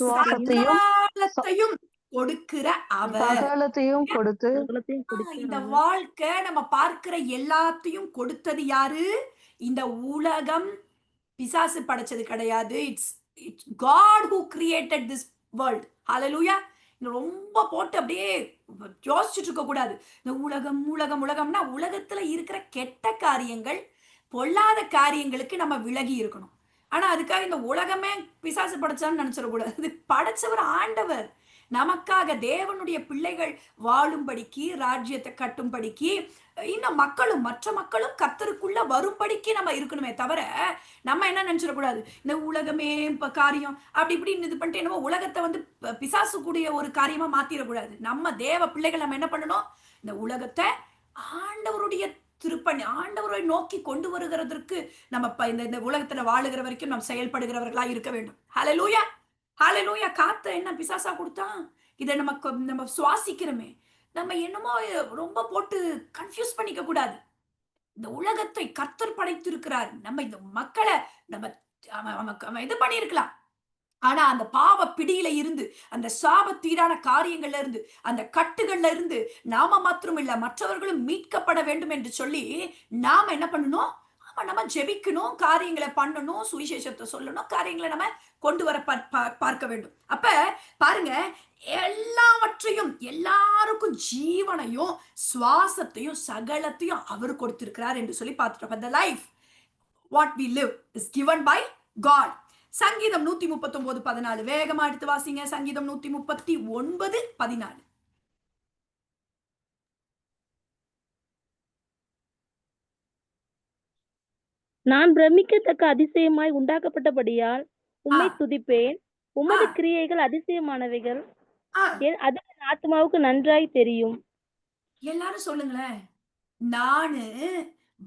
சகலத்தையும் கொடுக்கிற அவர். சகலத்தையும் கொடுத்து இந்த வாழ்க்கை நம்ம பார்க்கிற எல்லாத்தையும் கொடுத்தது யாரு? இந்த உலகம் பிசாசு படைச்சது கிடையாது. It's God who created this world. Hallelujah. ரொம்ப போட்டு அப்படியே யோசிச்சுட்டு இருக்க கூடாது. இந்த உலகம்னா உலகத்துல இருக்கிற கெட்ட காரியங்கள், பொல்லாத காரியங்களுக்கு நம்ம விலகி இருக்கணும். ஆனா அதுக்காக இந்த உலகமே பிசாசு படைச்சான்னு நினைச்சிடக்கூடாது. இது படைச்சவர் ஆண்டவர். நமக்காக தேவனுடைய பிள்ளைகள் வாழும்படிக்கு, ராஜ்யத்தை கட்டும்படிக்கு, இன்னும் மற்ற மக்களும் கர்த்தருக்குள்ள வரும்படிக்கு நம்ம இருக்கணுமே தவிர, நம்ம என்ன நினைச்சிடக்கூடாது, இந்த உலகமே காரியம் அப்படி இப்படின்னு இது பண்ணிட்டு என்னமோ உலகத்தை வந்து பிசாசு கூடிய ஒரு காரியமா மாத்திடக்கூடாது. நம்ம தேவ பிள்ளைகள் நம்ம என்ன பண்ணணும்? இந்த உலகத்தை ஆண்டவருடைய திருப்பணி ஆண்டவரை நோக்கி கொண்டு வருகிறதற்கு நம்ம இந்த உலகத்துல வாழுகிற வரைக்கும் நாம் செயல்படுகிறவர்களா இருக்க வேண்டும். ஹalleluya, ஹalleluya. காத்த என்ன பிசாசா கொடுத்தான்? இதை நம்ம சுவாசிக்கிறோமே, நம்ம என்னமோ ரொம்ப போட்டு கன்ஃபியூஸ் பண்ணிக்க கூடாது. இந்த உலகத்தை கர்த்தர் படைத்திருக்கிறார். நம்ம இந்த மக்களை நம்ம அவன் இது பண்ணியிருக்கலாம். ஆனா அந்த பாவ பிடியில இருந்து, அந்த சாபத்தீடான காரியங்கள்ல இருந்து, அந்த கட்டுகள்ல இருந்து நாம மாத்திரம் இல்ல மற்றவர்களும் மீட்கப்பட வேண்டும் என்று சொல்லி நாம என்ன பண்ணணும்? ஆமா, நம்ம ஜெபிக்கணும், காரியங்களை பண்ணணும், சுவிசேஷத்தை சொல்லணும், காரியங்களை நம்ம கொண்டு வர பார்க்க வேண்டும். அப்ப பாருங்க, எல்லாவற்றையும் எல்லாருக்கும் ஜீவனையும் சுவாசத்தையும் சகலத்தையும் அவர் கொடுத்திருக்கிறார் என்று சொல்லி பார்த்துட்டோம். the life what we live is given by God. சங்கீதம் 139:14 வேகமா எடுத்து வாசிங்க. சங்கீதம் 139:14. நான் பிரமிக்கத்தக்க அதிசயமாய் உண்டாக்கப்பட்டபடியால் உம்மை துதிப்பேன். உமது கிரியைகள் அதிசயமானவைகள், அது என் ஆத்மாவுக்கு நன்றாய் தெரியும். எல்லாரும் சொல்லுங்களேன். நானு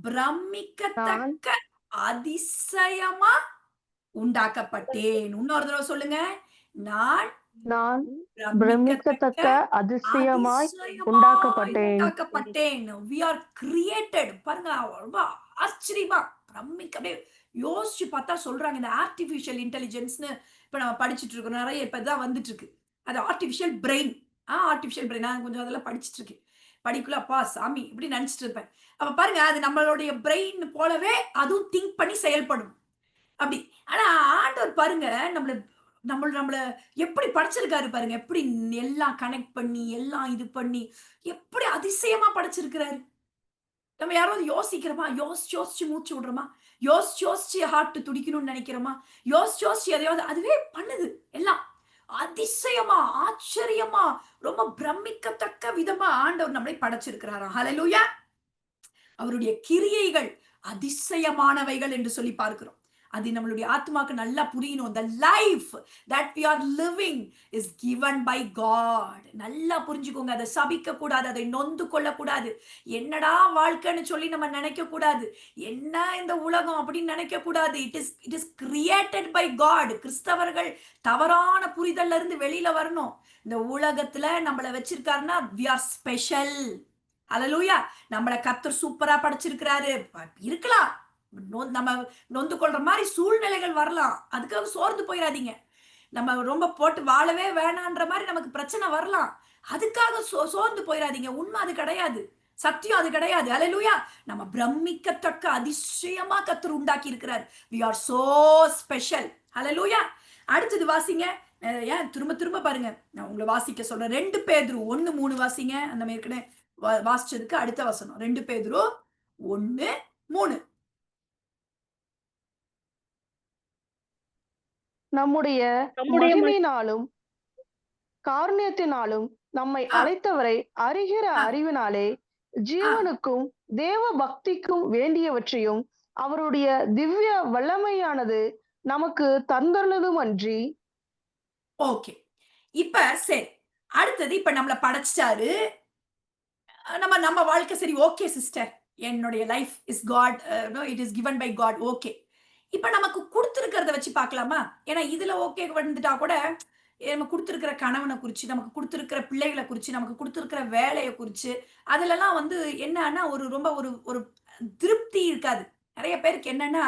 பிரமிக்கத்தக்க அதிசயமா உண்டாக்கப்பட்டேன். இன்னொரு தடவை சொல்லுங்க. நான் பிரமிக்கத்தக்க அதிசயமாய் உண்டாக்கப்பட்டேன். we are created. பாருங்க, ரொம்ப ஆச்சரியமா பிரமிக்க அப்படியே யோசிச்சு பார்த்தா சொல்றாங்க. இந்த ஆர்டிபிஷியல் இன்டெலிஜென்ஸ்னு இப்ப நம்ம படிச்சுட்டு இருக்கோம். நிறைய இப்ப தான் வந்துட்டு இருக்கு. அது ஆர்டிபிஷியல் பிரெயின். Artificial brain. நான் கொஞ்சம் அதெல்லாம் படிச்சுட்டு இருக்கேன். படிக்குள்ள அப்பா சாமி இப்படி நினைச்சிட்டு இருப்பேன். அப்ப பாருங்க, அது நம்மளுடைய பிரெயின் போலவே அதுவும் திங்க் பண்ணி செயல்படும் அப்படி. ஆனா ஆண்டவர் பாருங்க, நம்மள எப்படி படைச்சிருக்காரு பாருங்க. எப்படி எல்லாம் கனெக்ட் பண்ணி எல்லாம் இது பண்ணி எப்படி அதிசயமா படைச்சிருக்கிறாரு. நம்ம யாராவது யோசிக்கிறோமா? யோசிச்சு மூச்சு விடுறோமா? யோசிச்சு ஹார்ட் துடிக்கணும்னு நினைக்கிறோமா? யோசிச்சு எதையாவது அதுவே பண்ணுது எல்லாம். அதிசயமா, ஆச்சரியமா, ரொம்ப பிரமிக்கத்தக்க விதமா ஆண்டவர் நம்மளை படைச்சிருக்கிறாரா. ஹalleluya. அவருடைய கிரியைகள் அதிசயமானவைகள் என்று சொல்லி பார்க்கிறோம். அது நம்மளுடைய ஆத்மாக்கு நல்லா புரியணும். the life that we are living is given by God. நல்லா புரிஞ்சுக்கோங்க. அதை சபிக்க கூடாது, அதை நொந்து கொள்ள கூடாது. என்னடா வாழ்க்கைன்னு சொல்லி நம்ம நினைக்க கூடாது. என்ன இந்த உலகம் அப்படின்னு நினைக்க கூடாது. it is created by God. கிறிஸ்தவர்கள் தவறான புரிதல்ல இருந்து வெளியில வரணும். இந்த உலகத்துல நம்மள வச்சிருக்காருன்னா we are special. ஹalleluya. நம்மள கர்த்தர் சூப்பரா படைச்சிருக்கிறாரு. இருக்கலாம், நம்ம நொந்து கொள்ற மாதிரி சூழ்நிலைகள் வரலாம். அதுக்காக சோர்ந்து போயிடாதீங்க. நம்ம ரொம்ப போட்டு வாழவே வேணான்ற மாதிரி நமக்கு பிரச்சனை வரலாம். அதுக்காக சோர்ந்து போயிடாதீங்க. உண்மை அது கிடையாது, சத்தியம் அது கிடையாது. ஹalleluya. நம்ம பிரமிக்கத்தக்க அதிசயமா கர்த்தர் உண்டாக்கி இருக்கிறார். we are so special. ஹalleluya. அடுத்தது வாசிங்க. ஏன் திரும்ப பாருங்க, நான் உங்களை வாசிக்க சொல்றேன். 2 பேதுரு 1:3 வாசிங்க. அந்த ஏற்கனவே வாசிச்சதுக்கு அடுத்த வசனம். 2 பேதுரு 1:3. நம்முடைய மகிமையினாலும் காருண்யத்தினாலும் நம்மை அழைத்தவரை அறிகிற அறிவினாலே ஜீவனுக்கும் தேவ பக்திக்கும் வேண்டியவற்றையும் அவருடைய திவ்ய வல்லமையானது நமக்கு தந்தருளதும் அன்றி. ஓகே, இப்ப சரி, அடுத்தது இப்ப நம்மள படைச்சிட்டாரு. நம்ம வாழ்க்கை சரி, ஓகே சிஸ்டர், என்னுடைய life is God, it is given by God. Okay, இப்ப நமக்கு கொடுத்திருக்கிறத வச்சு பார்க்கலாமா? ஏன்னா இதுல ஓகே வந்துட்டா கூட நம்ம கொடுத்திருக்கிற கணவனை குறிச்சு, நமக்கு கொடுத்திருக்கிற பிள்ளைகளை குறிச்சு, நமக்கு கொடுத்திருக்கிற வேலையை குறிச்சு, அதுலலாம் என்னன்னா ரொம்ப ஒரு திருப்தி இருக்காது. நிறைய பேருக்கு என்னன்னா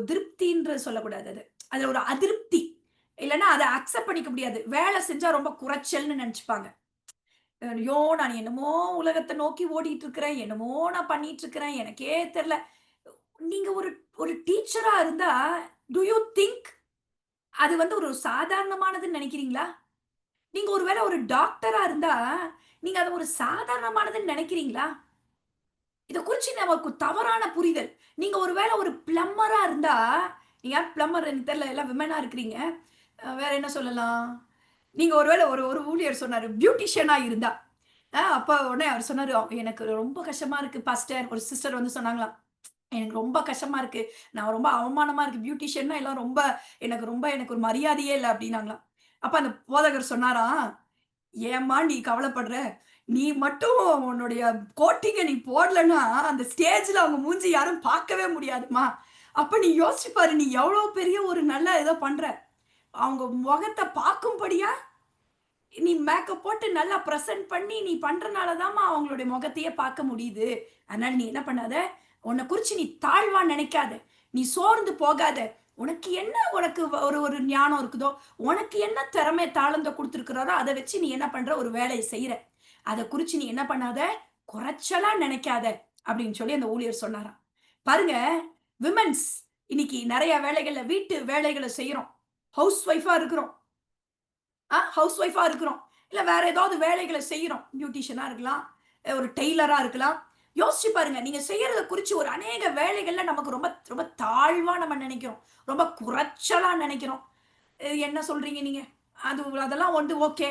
திருப்தின்றது சொல்லக்கூடாது, அதுல ஒரு அதிருப்தி, இல்லைன்னா அதை அக்செப்ட் பண்ணிக்க முடியாது. வேலை செஞ்சா ரொம்ப குறைச்சல்னு நினைச்சுப்பாங்க. ஐயோ, நான் என்னமோ உலகத்தை நோக்கி ஓடிட்டு இருக்கிறேன், என்னமோ நான் பண்ணிட்டு இருக்கிறேன், எனக்கே தெரியல. நீங்க ஒரு டீச்சரா இருந்தா டு யூ திங்க் அது ஒரு சாதாரணமானதுன்னு நினைக்கிறீங்களா? நீங்க ஒருவேளை ஒரு டாக்டரா இருந்தா நீங்க அது ஒரு சாதாரணமானதுன்னு நினைக்கிறீங்களா? இதை குறிச்சு நமக்கு தவறான புரிதல். நீங்க ஒருவேளை ஒரு பிளம்பரா இருந்தா, நீங்க பிளம்பர் எனக்கு தெரியல, எல்லாம் விமனா இருக்கிறீங்க, வேற என்ன சொல்லலாம்? நீங்க ஒருவேளை ஒரு ஊழியர் சொன்னாரு பியூட்டிஷியனா இருந்தா, அப்ப உடனே அவர் சொன்னாரு, எனக்கு ரொம்ப கஷ்டமா இருக்கு பாஸ்டர். ஒரு சிஸ்டர் சொன்னாங்களாம், எனக்கு ரொம்ப கஷ்டமா இருக்கு, நான் ரொம்ப அவமானமா இருக்கு, பியூட்டிஷியன்னா எல்லாம் எனக்கு ஒரு மரியாதையே இல்லை அப்படின்னாங்களாம். அப்ப அந்த போதகர் சொன்னாராம், ஏம்மா நீ கவலைப்படுற, நீ மட்டும் உன்னுடைய கோட்டிங்க நீ போடலன்னா அந்த ஸ்டேஜ்ல அவங்க மூஞ்சி யாரும் பார்க்கவே முடியாதுமா. அப்ப நீ யோசிச்சு பாரு, நீ எவ்வளவு பெரிய ஒரு நல்ல ஏதோ பண்ற. அவங்க முகத்தை பார்க்கும்படியா நீ மேக்கப் போட்டு நல்லா பிரசன்ட் பண்ணி நீ பண்றனாலதாம்மா அவங்களுடைய முகத்தையே பார்க்க முடியுது. அதனால நீ என்ன பண்ணாத, உன்னை குறிச்சு நீ தாழ்வா நினைக்காத, நீ சோர்ந்து போகாத. உனக்கு என்ன உனக்கு ஒரு ஒரு ஞானம் இருக்குதோ, உனக்கு என்ன திறமை தாளந்த கொடுத்துருக்கிறாரோ அதை வச்சு நீ என்ன பண்ற, ஒரு வேலையை செய்யற. அதை குறிச்சு நீ என்ன பண்ணாத, குறைச்சலா நினைக்காத அப்படின்னு சொல்லி அந்த ஊழியர் சொன்னாராம். பாருங்க, விமென்ஸ் இன்னைக்கு நிறைய வேலைகள்ல வீட்டு வேலைகளை செய்யறோம். ஹவுஸ் ஒய்ஃபா இருக்கிறோம். ஹவுஸ் ஒய்ஃபா இருக்கிறோம். இல்ல வேற ஏதாவது வேலைகளை செய்யறோம். பியூட்டிஷியனா இருக்கலாம், ஒரு டெய்லரா இருக்கலாம். யோசிச்சு பாருங்க, நீங்க செய்யறத குறிச்சு ஒரு அநேக வேலைகள்ல நமக்கு ரொம்ப ரொம்ப தாழ்வா நம்ம நினைக்கிறோம். ரொம்ப குறைச்சலா நினைக்கிறோம். என்ன சொல்றீங்க நீங்க? அதெல்லாம் வந்து ஓகே.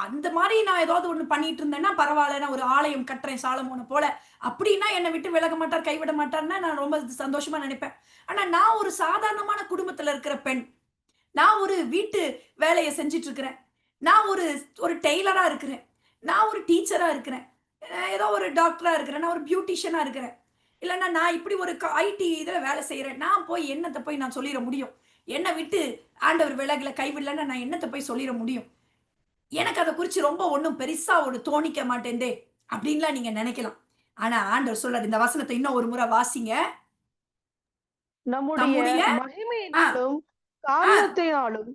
அந்த மாதிரி நான் ஏதாவது ஒண்ணு பண்ணிட்டு இருந்தேன்னா பரவாயில்ல. நான் ஒரு ஆலயம் கட்டுறேன் சாலமோனை போல. அப்படின்னா என்னை விட்டு விலக மாட்டார், கைவிட மாட்டார்னா நான் ரொம்ப சந்தோஷமா நினைப்பேன். ஆனா நான் ஒரு சாதாரணமான குடும்பத்துல இருக்கிற பெண். நான் ஒரு வீட்டு வேலையை செஞ்சுட்டு இருக்கிறேன். நான் ஒரு ஒரு டெய்லரா இருக்கிறேன். நான் ஒரு டீச்சரா இருக்கிறேன். ஏதோ ஒரு டாக்டரா இருக்கிறேன். நான் ஒரு பியூட்டிஷியனா இருக்கிறேன். இல்லைன்னா நான் இப்படி ஒரு ஐடி இதில் வேலை செய்கிறேன். நான் போய் என்னத்தை போய் நான் சொல்லிட முடியும்? என்னை விட்டு ஆண்டவர் விலகல கைவிடலன்னா நான் என்னத்தை போய் சொல்லிட முடியும்? எனக்கு அதை குறித்து ரொம்ப ஒன்றும் பெருசா ஒரு தோணிக்க மாட்டேந்தே அப்படின்லாம் நீங்க நினைக்கலாம். ஆனா ஆண்டவர் சொல்றாரு, இந்த வசனத்தை இன்னும் ஒரு முறை வாசிங்க. நம்முடைய மகிமையினாலும் காரணத்தினாலும்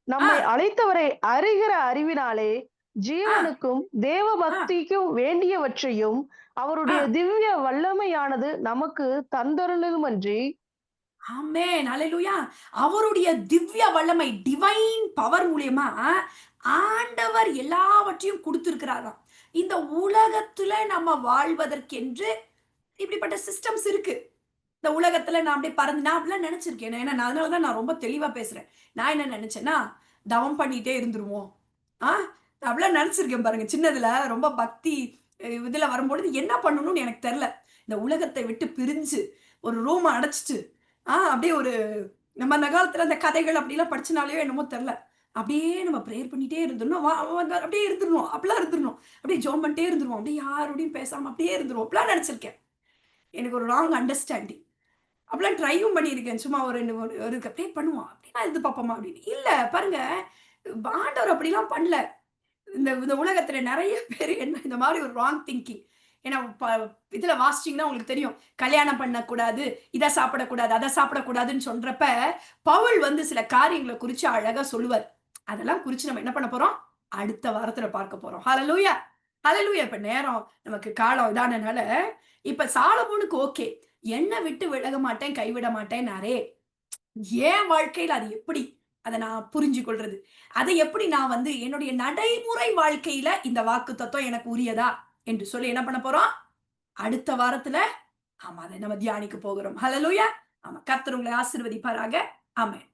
நம்மை அழைத்தவரை அறிகிற அறிவினாலே ஜீவனுக்கும் தேவ பக்திக்கும் வேண்டியவற்றையும் அவருடைய திவ்ய வல்லமையானது நமக்கு தந்தருளுமன்றி. ஆமென், அல்லேலூயா. அவருடைய திவ்ய வல்லமை, டிவைன் பவர் மூலியமா ஆண்டவர் எல்லாவற்றையும் கொடுத்திருக்கிறாராம். இந்த உலகத்துல நம்ம வாழ்வதற்கென்று இப்படிப்பட்ட சிஸ்டம்ஸ் இருக்கு. இந்த உலகத்துல நான் அப்படியே பறந்து நான் அப்படிலாம் நினைச்சிருக்கேன். ஏன்னா நான் அதனாலதான் நான் ரொம்ப தெளிவா பேசுறேன். நான் என்ன நினைச்சேன்னா, தவம் பண்ணிட்டே இருந்துருவோம். நான் அப்படிலாம் நினைச்சிருக்கேன் பாருங்க. சின்னதுல ரொம்ப பக்தி இதுல வரும்பொழுது என்ன பண்ணணும்னு எனக்கு தெரியல. இந்த உலகத்தை விட்டு பிரிஞ்சு ஒரு ரூம் அடைச்சிட்டு அப்படியே ஒரு நம்ம அந்த காலத்துல அந்த கதைகள் அப்படிலாம் படிச்சனாலேயோ என்னமோ தெரியல. அப்படியே நம்ம ப்ரேயர் பண்ணிட்டே இருந்துடணும். அப்படியே இருந்துடணும். அப்படிலாம் இருந்துடணும். அப்படியே ஜோம் பண்ணிட்டே இருந்துருவோம். அப்படியே யாரோடையும் பேசாம அப்படியே இருந்துருவோம். அப்படிலாம் நினைச்சிருக்கேன். எனக்கு ஒரு ராங் அண்டர்ஸ்டாண்டிங். அப்படிலாம் ட்ரையும் பண்ணியிருக்கேன். சும்மா ஒரு அப்படியே பண்ணுவோம். அப்படின்னா இருந்து பார்ப்போமா அப்படின்னு. இல்ல பாருங்க, ஆண்டவர் அப்படிலாம் பண்ணல. இந்த இந்த உலகத்துல நிறைய பேர் என்ன இந்த மாதிரி ஒரு ராங் திங்கிங். ஏன்னா இதுல வாசிச்சீங்கன்னா உங்களுக்கு தெரியும். கல்யாணம் பண்ணக்கூடாது, இதை சாப்பிடக்கூடாது, அதை சாப்பிடக்கூடாதுன்னு சொல்றப்ப பவுல் வந்து சில காரியங்களை குறிச்சு அழகா சொல்லுவார். அதெல்லாம் குறிச்சு நம்ம என்ன பண்ண போறோம்? அடுத்த வாரத்துல பார்க்க போறோம். ஹல்லேலூயா, ஹல்லேலூயா. இப்ப நேரம் நமக்கு காலம் இதானனால இப்ப சாலமோனுக்கு ஓகே, என்ன விட்டு விலக மாட்டேன், கைவிட மாட்டேன்னாரே, என் வாழ்க்கையில அது எப்படி அதை நான் புரிஞ்சு கொள்றது? அதை எப்படி நான் வந்து என்னுடைய நடைமுறை வாழ்க்கையில இந்த வாக்குத்தத்தம் எனக்கு உரியதா என்று சொல்லி என்ன பண்ண போறோம்? அடுத்த வாரத்துல ஆமா அதை நம்ம தியானிக்க போகிறோம். ஹல்லேலூயா. ஆமா, கர்த்தர் உங்களை ஆசீர்வதிப்பாராக. ஆமென்.